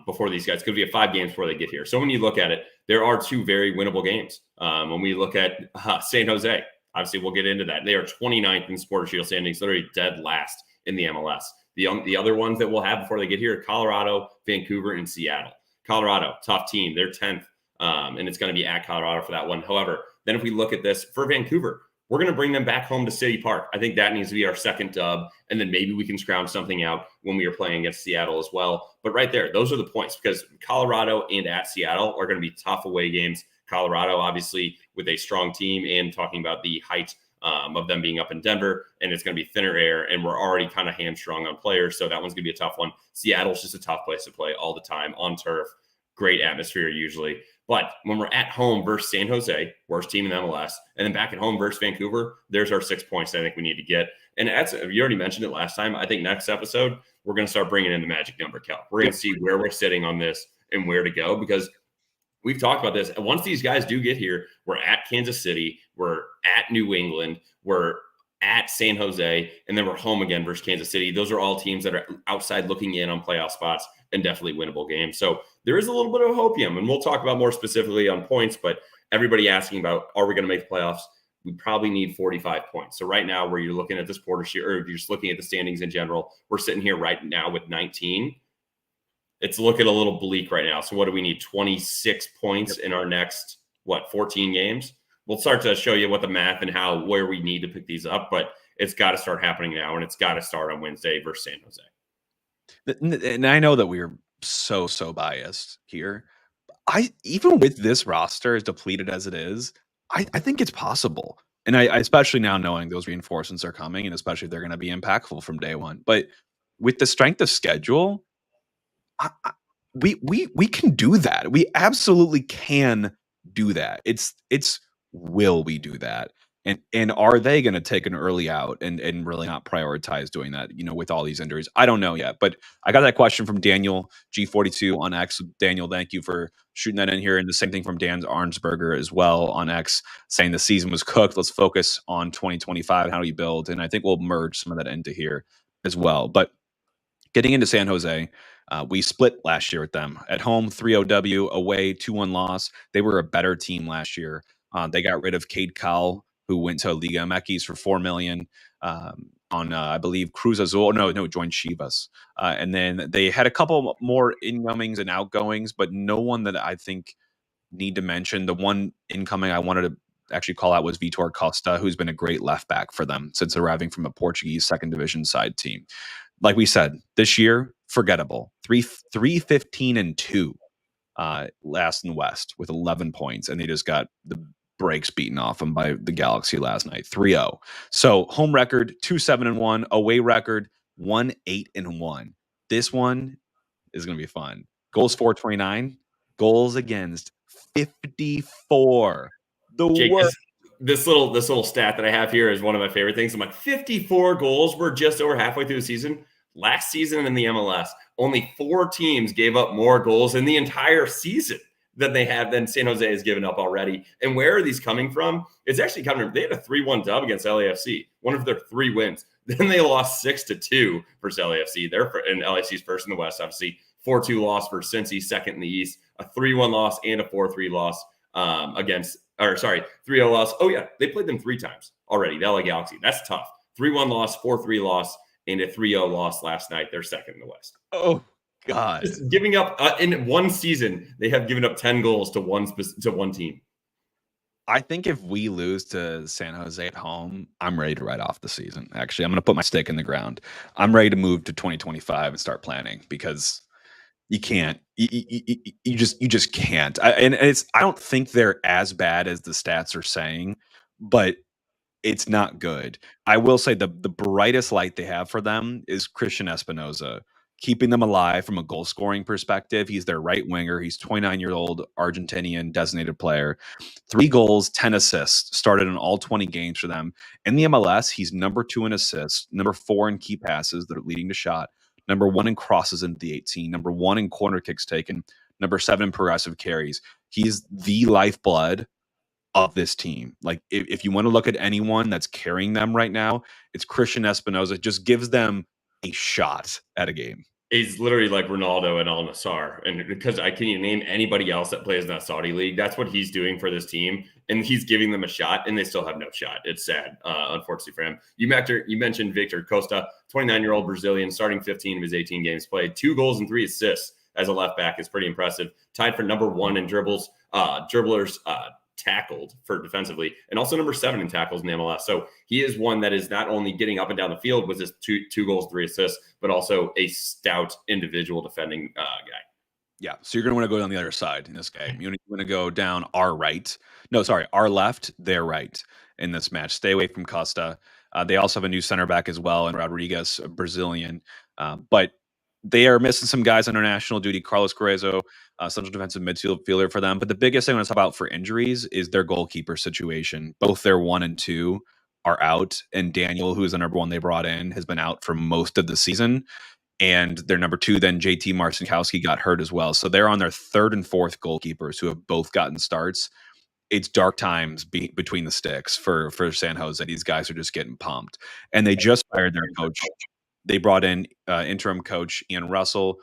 before these guys, because we have 5 games before they get here. So when you look at it, there are 2 very winnable games. When we look at San Jose, obviously we'll get into that. They are 29th in Supporter Shield standings, literally dead last in the MLS. The other ones that we'll have before they get here are Colorado, Vancouver, and Seattle. Colorado, tough team. They're 10th, and it's going to be at Colorado for that one. However, then if we look at this for Vancouver, we're going to bring them back home to City Park. I think that needs to be our second dub, and then maybe we can scrounge something out when we are playing against Seattle as well. But right there, those are the points, because Colorado and at Seattle are going to be tough away games. Colorado, obviously, with a strong team, and talking about the height of them being up in Denver, and it's going to be thinner air, and we're already kind of hamstrung on players, so that one's going to be a tough one. Seattle's just a tough place to play all the time on turf. Great atmosphere usually. But when we're at home versus San Jose, worst team in MLS, and then back at home versus Vancouver, there's our 6 points I think we need to get. And as you already mentioned it last time, I think next episode, we're going to start bringing in the magic number, Cal. We're going to see where we're sitting on this and where to go, because we've talked about this. And once these guys do get here, we're at Kansas City, we're at New England, we're at San Jose, and then we're home again versus Kansas City. Those are all teams that are outside looking in on playoff spots and definitely winnable games. So there is a little bit of hopium, and we'll talk about more specifically on points, but everybody asking about, are we going to make the playoffs? We probably need 45 points. So right now, where you're looking at this Porter Shield, or if you're just looking at the standings in general, we're sitting here right now with 19. It's looking a little bleak right now. So what do we need? 26 points in our next, 14 games? We'll start to show you what the math and where we need to pick these up, but it's got to start happening now, and it's got to start on Wednesday versus San Jose. And I know that we're so biased here. Even with this roster as depleted as it is, I think it's possible. And I especially now knowing those reinforcements are coming, and especially if they're going to be impactful from day one. But with the strength of schedule, we can do that. We absolutely can do that. It's will we do that? And are they going to take an early out and really not prioritize doing that, with all these injuries? I don't know yet, but I got that question from Daniel G42 on X. Daniel, thank you for shooting that in here. And the same thing from Dan Arnsberger as well on X, saying the season was cooked. Let's focus on 2025. How do you build? And I think we'll merge some of that into here as well. But getting into San Jose, we split last year with them. At home, 3-0 W, away, 2-1 loss. They were a better team last year. They got rid of Cade Cowell, who went to Liga MX for $4 million on, I believe, Cruz Azul. No, joined Chivas. And then they had a couple more incomings and outgoings, but no one that I think need to mention. The one incoming I wanted to actually call out was Vitor Costa, who's been a great left back for them since arriving from a Portuguese second division side team. Like we said, this year, forgettable. 3-15-2 last in the West with 11 points, and they just got the brakes beaten off them by the Galaxy last night, 3-0. So home record 2-7-1, away record 1-8-1. This one is going to be fun. Goals 429, goals against 54. The Jake, worst. This little stat that I have here is one of my favorite things. I'm like, 54 goals. We're just over halfway through the season. Last season in the MLS, only 4 teams gave up more goals in the entire season than San Jose has given up already. And where are these coming from? It's actually coming from, they had a 3-1 dub against LAFC, one of their 3 wins. Then they lost 6-2 versus LAFC. They're in LAFC's first in the West, obviously. 4-2 loss for Cincy, second in the East. A 3-1 loss and a 4-3 loss 3-0 loss. Oh, yeah, they played them 3 times already, the LA Galaxy. That's tough. 3-1 loss, 4-3 loss, and a 3-0 loss last night. They're second in the West. Oh, God. Just giving up in one season, they have given up 10 goals to one team. I think if we lose to San Jose at home, I'm ready to write off the season. Actually, I'm going to put my stake in the ground. I'm ready to move to 2025 and start planning, because you can't. You just can't. I don't think they're as bad as the stats are saying, but it's not good. I will say the brightest light they have for them is Christian Espinoza, keeping them alive from a goal scoring perspective. He's their right winger. He's 29-year-old Argentinian designated player. 3 goals, 10 assists, started in all 20 games for them. In the MLS, he's number 2 in assists, number 4 in key passes that are leading to shot, number 1 in crosses into the 18, number 1 in corner kicks taken, number 7 in progressive carries. He's the lifeblood of this team. Like, if you want to look at anyone that's carrying them right now, it's Christian Espinoza. Just gives them a shot at a game. He's literally like Ronaldo and Al Nassr. And because I can't even name anybody else that plays in that Saudi league, that's what he's doing for this team. And he's giving them a shot, and they still have no shot. It's sad, unfortunately for him. You mentioned Victor Costa, 29-year-old Brazilian, starting 15 of his 18 games played, 2 goals and 3 assists as a left back is pretty impressive. Tied for number 1 in dribblers tackled for defensively, and also number 7 in tackles in the MLS. So he is one that is not only getting up and down the field with his two goals, 3 assists, but also a stout individual defending guy. Yeah. So you're going to want to go down the other side in this game. You're going to go down our left, their right in this match. Stay away from Costa. They also have a new center back as well, and Rodriguez, a Brazilian. But they are missing some guys on international duty. Carlos Carrezo, central defensive midfielder for them. But the biggest thing I want to talk about for injuries is their goalkeeper situation. Both their 1 and 2 are out, and Daniel, who is the number 1 they brought in, has been out for most of the season. And their number 2, then JT Marcinkowski, got hurt as well. So they're on their 3rd and 4th goalkeepers who have both gotten starts. It's dark times between the sticks for San Jose. These guys are just getting pumped. And they just fired their coach. They brought in interim coach Ian Russell,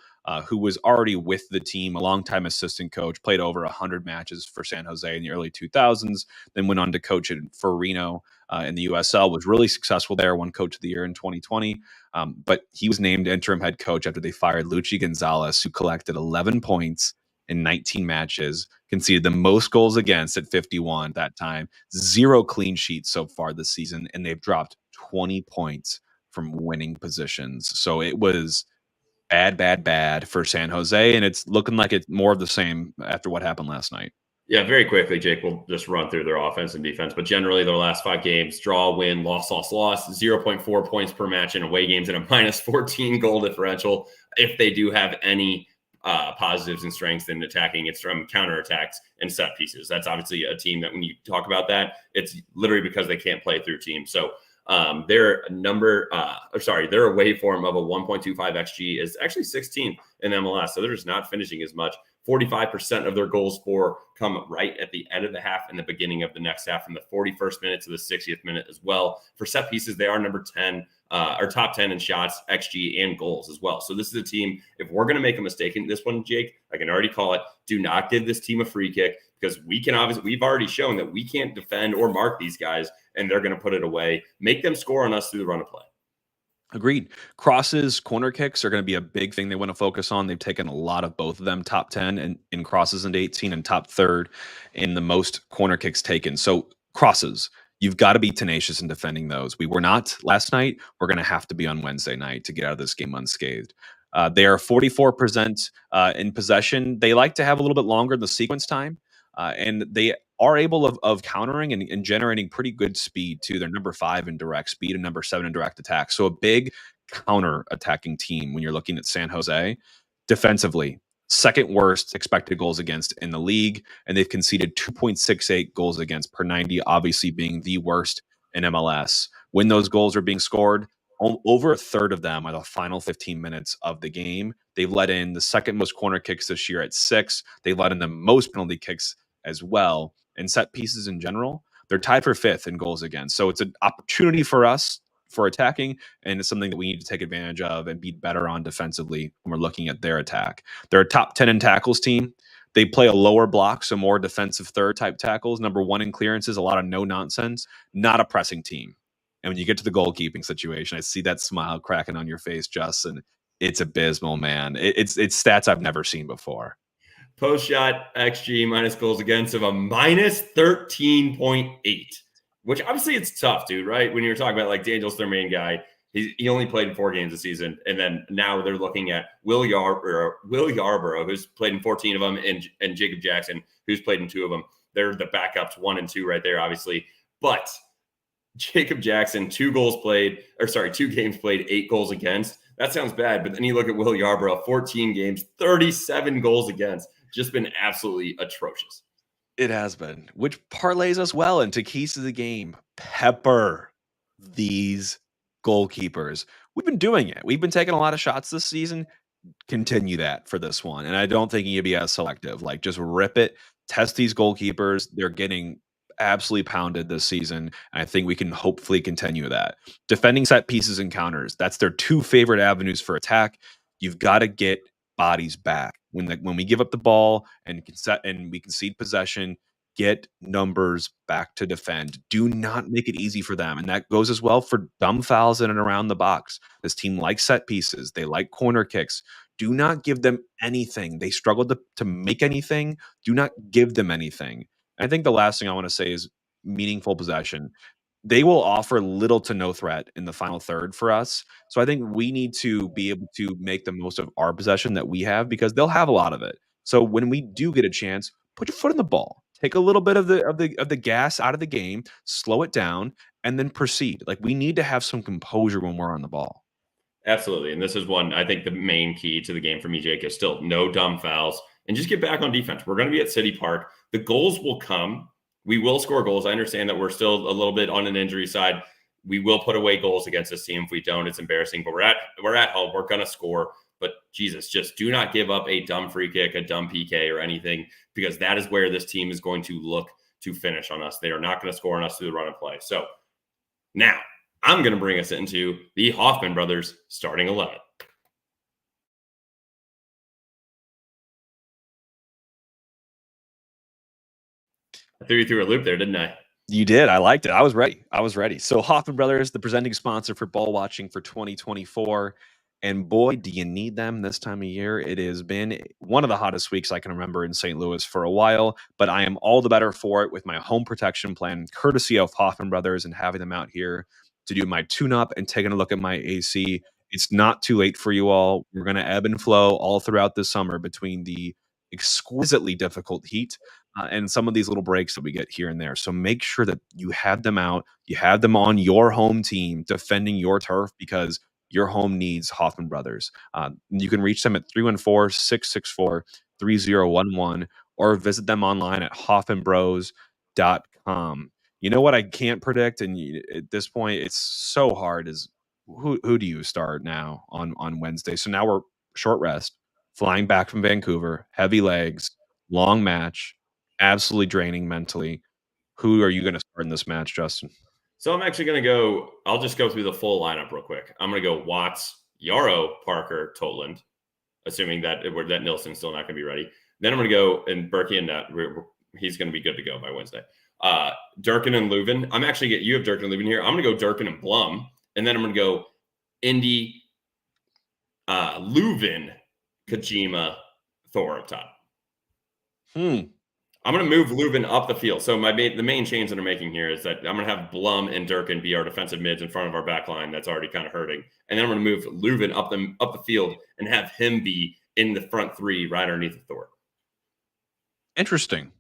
who was already with the team, a longtime assistant coach, played over 100 matches for San Jose in the early 2000s, then went on to coach it for Reno in the USL, was really successful there, won Coach of the Year in 2020. But he was named interim head coach after they fired Luchi Gonzalez, who collected 11 points in 19 matches, conceded the most goals against at 51 that time, 0 clean sheets so far this season, and they've dropped 20 points from winning positions. So it was bad for San Jose, and it's looking like it's more of the same after what happened last night. Yeah, very quickly, Jake, we'll just run through their offense and defense. But generally, their last 5 games, draw, win, loss, 0.4 points per match in away games and a minus 14 goal differential. If they do have any positives and strengths in attacking, it's from counterattacks and set pieces. That's obviously a team that when you talk about that, it's literally because they can't play through teams. So their away form of a 1.25 XG is actually 16th in MLS. So they're just not finishing as much. 45% of their goals for come right at the end of the half and the beginning of the next half, from the 41st minute to the 60th minute as well. For set pieces, they are number 10, or top 10 in shots, XG, and goals as well. So this is a team, if we're going to make a mistake in this one, Jake, I can already call it, do not give this team a free kick, because we've already shown that we can't defend or mark these guys, and they're going to put it away. Make them score on us through the run of play. Agreed. Crosses, corner kicks are going to be a big thing they want to focus on. They've taken a lot of both of them, top 10 in crosses into 18 and top 3rd in the most corner kicks taken. So crosses, you've got to be tenacious in defending those. We were not last night. We're going to have to be on Wednesday night to get out of this game unscathed. They are 44% in possession. They like to have a little bit longer in the sequence time, and they are able of countering and generating pretty good speed too. They're number 5 in direct speed and number 7 in direct attack. So a big counter-attacking team when you're looking at San Jose. Defensively, 2nd worst expected goals against in the league, and they've conceded 2.68 goals against per 90, obviously being the worst in MLS. When those goals are being scored, over a third of them are the final 15 minutes of the game. They've let in the 2nd most corner kicks this year at 6. They've let in the most penalty kicks as well. And set pieces in general, they're tied for 5th in goals against. So it's an opportunity for us for attacking, and it's something that we need to take advantage of and be better on defensively when we're looking at their attack. They're a top 10 in tackles team. They play a lower block, so more defensive third type tackles. Number 1 in clearances, a lot of no nonsense, not a pressing team. And when you get to the goalkeeping situation, I see that smile cracking on your face, Justin. It's abysmal, man. It's stats I've never seen before. Post-shot XG minus goals against of a minus 13.8, which obviously it's tough, dude, right? When you're talking about like Daniel's their main guy, he only played in 4 games this season. And then now they're looking at Will Yarborough, who's played in 14 of them, and Jacob Jackson, who's played in 2 of them. They're the backups 1 and 2 right there, obviously. But Jacob Jackson, 2 games played, 8 goals against. That sounds bad. But then you look at Will Yarbrough, 14 games, 37 goals against, just been absolutely atrocious. It has been, which parlays us well into keys to the game. Pepper these goalkeepers. We've been doing it. We've been taking a lot of shots this season. Continue that for this one. And I don't think you can be as selective. Like, just rip it, test these goalkeepers. They're getting absolutely pounded this season. And I think we can hopefully continue that. Defending set pieces and counters. That's their two favorite avenues for attack. You've got to get bodies back. When we give up the ball and we concede possession, get numbers back to defend. Do not make it easy for them. And that goes as well for dumb fouls in and around the box. This team likes set pieces. They like corner kicks. Do not give them anything. They struggle to make anything. Do not give them anything. I think the last thing I want to say is meaningful possession. They will offer little to no threat in the final third for us. So I think we need to be able to make the most of our possession that we have because they'll have a lot of it. So when we do get a chance, put your foot in the ball. Take a little bit of the gas out of the game, slow it down, and then proceed. Like, we need to have some composure when we're on the ball. Absolutely. And this is one, I think the main key to the game for me, Jake, is still no dumb fouls and just get back on defense. We're going to be at City Park. The goals will come. We will score goals. I understand that we're still a little bit on an injury side. We will put away goals against this team. If we don't, it's embarrassing. But we're at home. We're going to score. But Jesus, just do not give up a dumb free kick, a dumb PK, or anything, because that is where this team is going to look to finish on us. They are not going to score on us through the run and play. So now I'm going to bring us into the Hoffman brothers starting 11. I threw you through a loop there, didn't I? You did. I liked it. I was ready. So Hoffman Brothers, the presenting sponsor for ball watching for 2024. And boy, do you need them this time of year. It has been one of the hottest weeks I can remember in St. Louis for a while, but I am all the better for it with my home protection plan, courtesy of Hoffman Brothers, and having them out here to do my tune-up and taking a look at my AC. It's not too late for you all. We're going to ebb and flow all throughout the summer between the exquisitely difficult heat and some of these little breaks that we get here and there. So make sure that you have them out, you have them on your home team defending your turf because your home needs Hoffman Brothers. You can reach them at 314-664-3011 or visit them online at hoffmanbros.com. You know what I can't predict, and at this point, it's so hard, is who do you start now on Wednesday? So now we're short rest, flying back from Vancouver, heavy legs, long match, absolutely draining mentally. Who are you going to start in this match, Justin? So I'm actually going to go, I'll just go through the full lineup real quick. I'm going to go Watts, Yarrow, Parker, Totland, assuming that Nilsson's still not going to be ready. Then I'm going to go and Berkey and Nut. He's going to be good to go by Wednesday. Durkin and Leuven. You have Durkin and Leuven here. I'm going to go Durkin and Blum. And then I'm going to go Indy, Leuven, Kojima, Thor up top. I'm going to move Leuven up the field. So the main change that I'm making here is that I'm going to have Blum and Durkin be our defensive mids in front of our back line. That's already kind of hurting. And then I'm going to move Leuven up the field and have him be in the front three right underneath Thor. Interesting.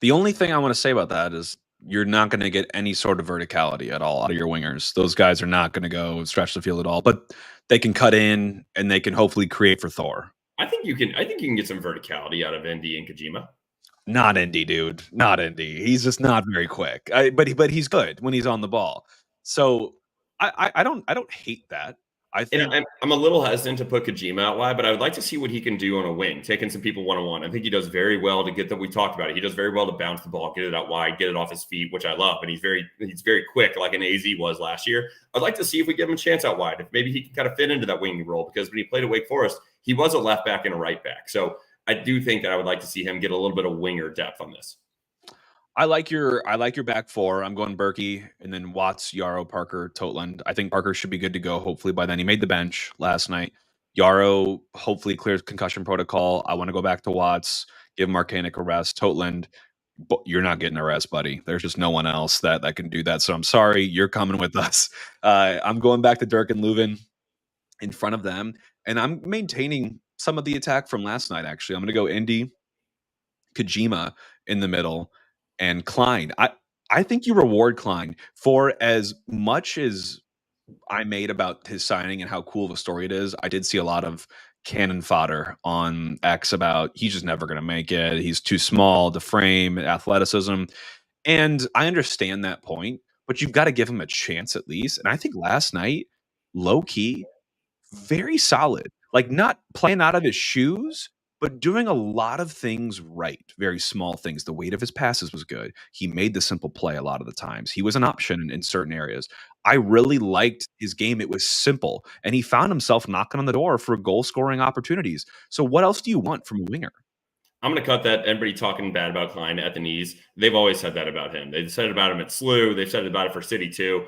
The only thing I want to say about that is you're not going to get any sort of verticality at all out of your wingers. Those guys are not going to go stretch the field at all, but they can cut in and they can hopefully create for Thor. I think you can get some verticality out of Indy and Kojima. Not Indy, dude. Not Indy. He's just not very quick. But he's good when he's on the ball. So I don't hate that. I think I'm a little hesitant to put Kojima out wide, but I would like to see what he can do on a wing, taking some people one-on-one. I think he does very well to get that. We talked about it. He does very well to bounce the ball, get it out wide, get it off his feet, which I love. And he's very quick, like an AZ was last year. I'd like to see if we give him a chance out wide, if maybe he can kind of fit into that wing role, because when he played at Wake Forest, he was a left back and a right back. So I do think that I would like to see him get a little bit of winger depth on this. I like your back four. I'm going Berkey and then Watts, Yarrow, Parker, Totland. I think Parker should be good to go. Hopefully by then. He made the bench last night. Yarrow hopefully clears concussion protocol. I want to go back to Watts, give Koenig a rest. Totland, you're not getting a rest, buddy. There's just no one else that can do that. So I'm sorry, you're coming with us. I'm going back to Dirk and Leuven in front of them, and I'm maintaining some of the attack from last night. Actually, I'm going to go Indy, Kojima in the middle, and Klein. I think you reward Klein for as much as I made about his signing and how cool of a story it is, I did see a lot of cannon fodder on X about he's just never going to make it. He's too small, the frame, athleticism. And I understand that point, but you've got to give him a chance at least. And I think last night, low key, very solid. Like, not playing out of his shoes, but doing a lot of things right, very small things. The weight of his passes was good. He made the simple play a lot of the times. He was an option in certain areas. I really liked his game. It was simple, and he found himself knocking on the door for goal scoring opportunities. So what else do you want from a winger? I'm going to cut that. Everybody talking bad about Klein at the knees. They've always said that about him. They've said it about him at SLU. They've said it about it for City too.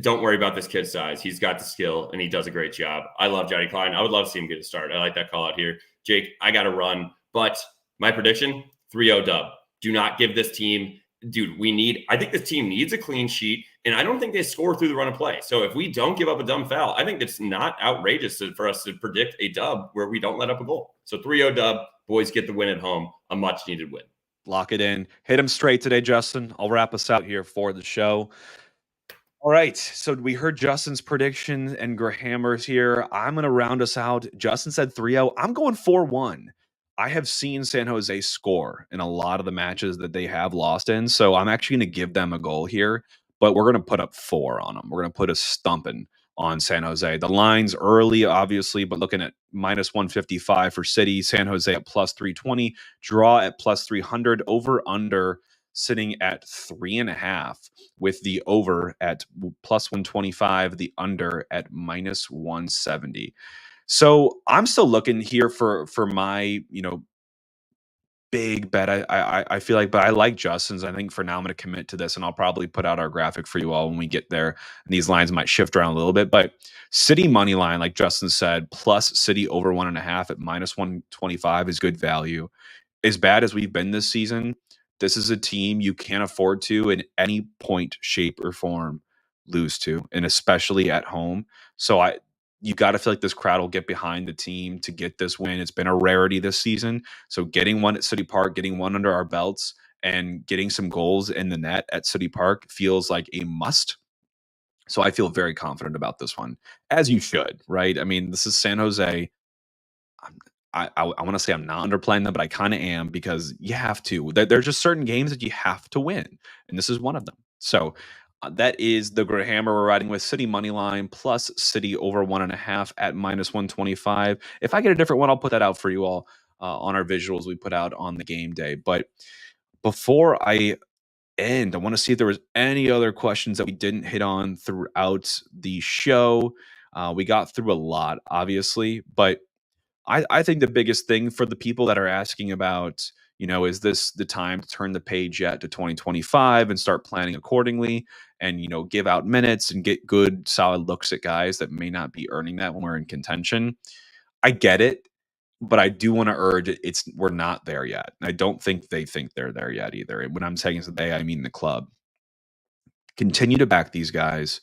Don't worry about this kid's size. He's got the skill and he does a great job. I love Johnny Klein. I would love to see him get a start. I like that call out here. Jake, I got to run. But my prediction, 3-0 dub. Do not give this team, dude, I think this team needs a clean sheet. And I don't think they score through the run of play. So if we don't give up a dumb foul, I think it's not outrageous for us to predict a dub where we don't let up a goal. So 3-0 dub. Boys get the win at home, a much needed win. Lock it in. Hit him straight today, Justin. I'll wrap us out here for the show. All right. So we heard Justin's prediction and Grahammer's here. I'm going to round us out. Justin said 3-0. I'm going 4-1. I have seen San Jose score in a lot of the matches that they have lost in. So I'm actually going to give them a goal here, but we're going to put up 4 on them. We're going to put a stumping on San Jose. The line's early, obviously, but looking at minus 155 for City, San Jose at plus 320, draw at plus 300, over under sitting at 3.5, with the over at plus 125, the under at minus 170. So I'm still looking here for my big bet. I feel like, but I like Justin's. I think for now I'm going to commit to this, and I'll probably put out our graphic for you all when we get there. And these lines might shift around a little bit, but City money line, like Justin said, plus City over 1.5 at minus 125 is good value. As bad as we've been this season, this is a team you can't afford to, in any point, shape, or form, lose to, and especially at home. So you got to feel like this crowd will get behind the team to get this win. It's been a rarity this season. So getting one at City Park, getting one under our belts, and getting some goals in the net at City Park feels like a must. So I feel very confident about this one, as you should, right? I mean, this is San Jose. I want to say I'm not underplaying them, but I kind of am, because you have to. There's just certain games that you have to win, and this is one of them. So that is the Grahammer we're riding with. City money line plus City over 1.5 at minus 125. If I get a different one, I'll put that out for you all on our visuals we put out on the game day. But before I end, I want to see if there was any other questions that we didn't hit on throughout the show. We got through a lot, obviously, but I think the biggest thing for the people that are asking about, is this the time to turn the page yet to 2025 and start planning accordingly, and, give out minutes and get good, solid looks at guys that may not be earning that when we're in contention. I get it, but I do want to urge we're not there yet. I don't think they think they're there yet either. And when I'm saying they, I mean the club. Continue to back these guys.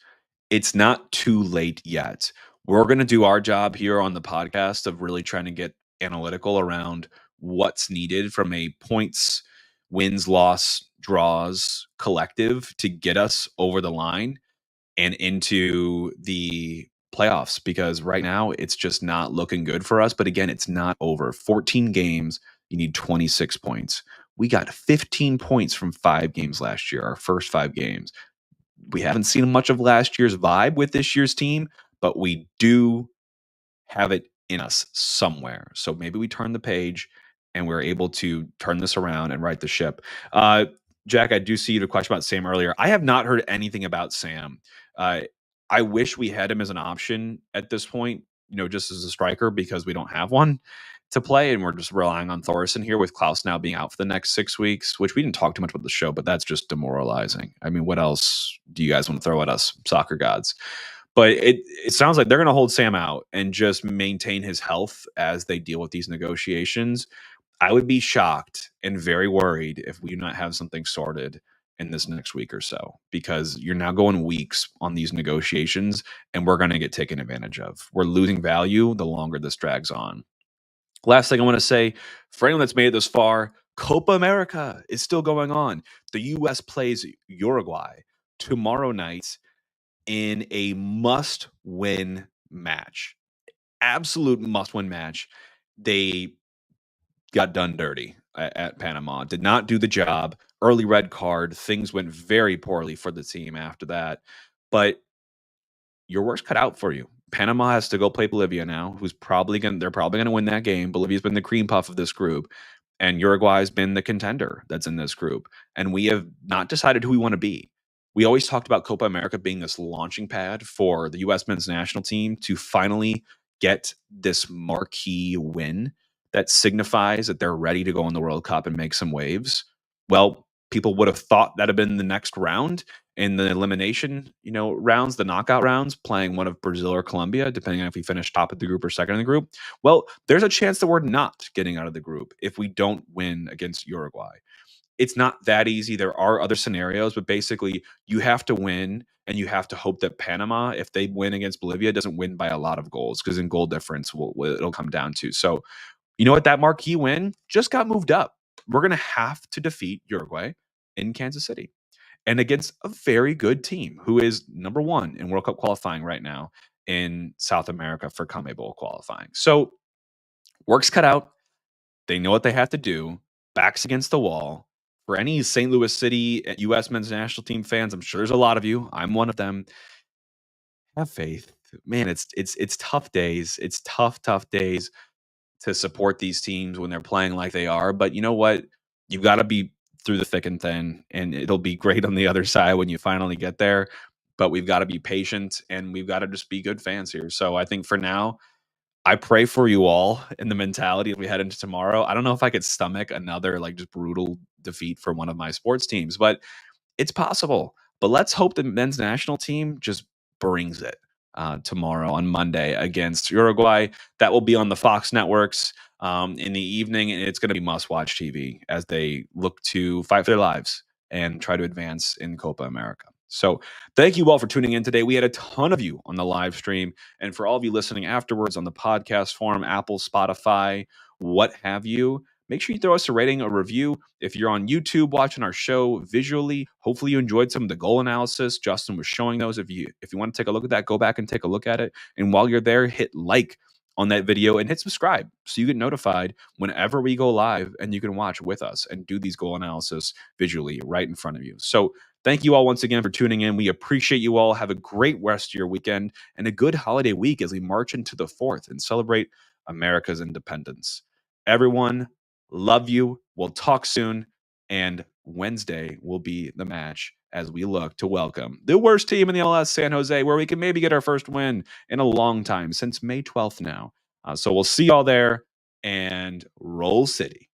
It's not too late yet. We're going to do our job here on the podcast of really trying to get analytical around what's needed from a points, wins, loss, draws collective to get us over the line and into the playoffs, because right now it's just not looking good for us. But again, it's not over. 14 games, you need 26 points. We got 15 points from 5 games last year, our first 5 games. We haven't seen much of last year's vibe with this year's team, but we do have it in us somewhere. So maybe we turn the page and we're able to turn this around and right the ship. Jack, I do see you had a question about Sam earlier. I have not heard anything about Sam. Uh, I wish we had him as an option at this point, just as a striker, because we don't have one to play, and we're just relying on Thorson here, with Klaus now being out for the next 6 weeks, which we didn't talk too much about the show, but that's just demoralizing. I mean, what else do you guys want to throw at us, soccer gods? But it sounds like they're going to hold Sam out and just maintain his health as they deal with these negotiations. I would be shocked and very worried if we do not have something sorted in this next week or so, because you're now going weeks on these negotiations and we're going to get taken advantage of. We're losing value the longer this drags on. Last thing I want to say, for anyone that's made it this far, Copa America is still going on. The U.S. plays Uruguay tomorrow night in a must-win match. Absolute must-win match. They got done dirty at Panama. Did not do the job. Early red card. Things went very poorly for the team after that. But your work's cut out for you. Panama has to go play Bolivia now, they're probably gonna win that game. Bolivia's been the cream puff of this group, and Uruguay's been the contender that's in this group. And we have not decided who we want to be. We always talked about Copa America being this launching pad for the US men's national team to finally get this marquee win that signifies that they're ready to go in the World Cup and make some waves. Well, people would have thought that'd have been the next round in the elimination, rounds, the knockout rounds, playing one of Brazil or Colombia, depending on if we finish top of the group or second in the group. Well, there's a chance that we're not getting out of the group if we don't win against Uruguay. It's not that easy. There are other scenarios, but basically you have to win and you have to hope that Panama, if they win against Bolivia, doesn't win by a lot of goals because in goal difference, it'll come down to. So, you know what? That marquee win just got moved up. We're going to have to defeat Uruguay in Kansas City and against a very good team who is number one in World Cup qualifying right now in South America for CONMEBOL qualifying. So work's cut out. They know what they have to do. Backs against the wall. For any St. Louis City U.S. men's national team fans, I'm sure there's a lot of you. I'm one of them. Have faith. Man, it's tough days. It's tough days to support these teams when they're playing like they are. But you know what? You've got to be through the thick and thin, and it'll be great on the other side when you finally get there. But we've got to be patient and we've got to just be good fans here. So I think for now, I pray for you all in the mentality as we head into tomorrow. I don't know if I could stomach another like just brutal defeat for one of my sports teams, but it's possible. But let's hope the men's national team just brings it tomorrow on Monday against Uruguay. That will be on the Fox networks in the evening, and it's going to be must-watch TV as they look to fight for their lives and try to advance in Copa America. So thank you all for tuning in today. We had a ton of you on the live stream, and for all of you listening afterwards on the podcast forum, Apple, Spotify, what have you, make sure you throw us a rating, a review. If you're on YouTube watching our show visually, hopefully you enjoyed some of the goal analysis. Justin was showing those. If you want to take a look at that, go back and take a look at it. And while you're there, hit like on that video and hit subscribe so you get notified whenever we go live and you can watch with us and do these goal analysis visually right in front of you. So thank you all once again for tuning in. We appreciate you all. Have a great rest of your weekend and a good holiday week as we march into the 4th and celebrate America's independence. Everyone, love you. We'll talk soon. And Wednesday will be the match as we look to welcome the worst team in the MLS, San Jose, where we can maybe get our first win in a long time, since May 12th now. So we'll see y'all there, and roll City.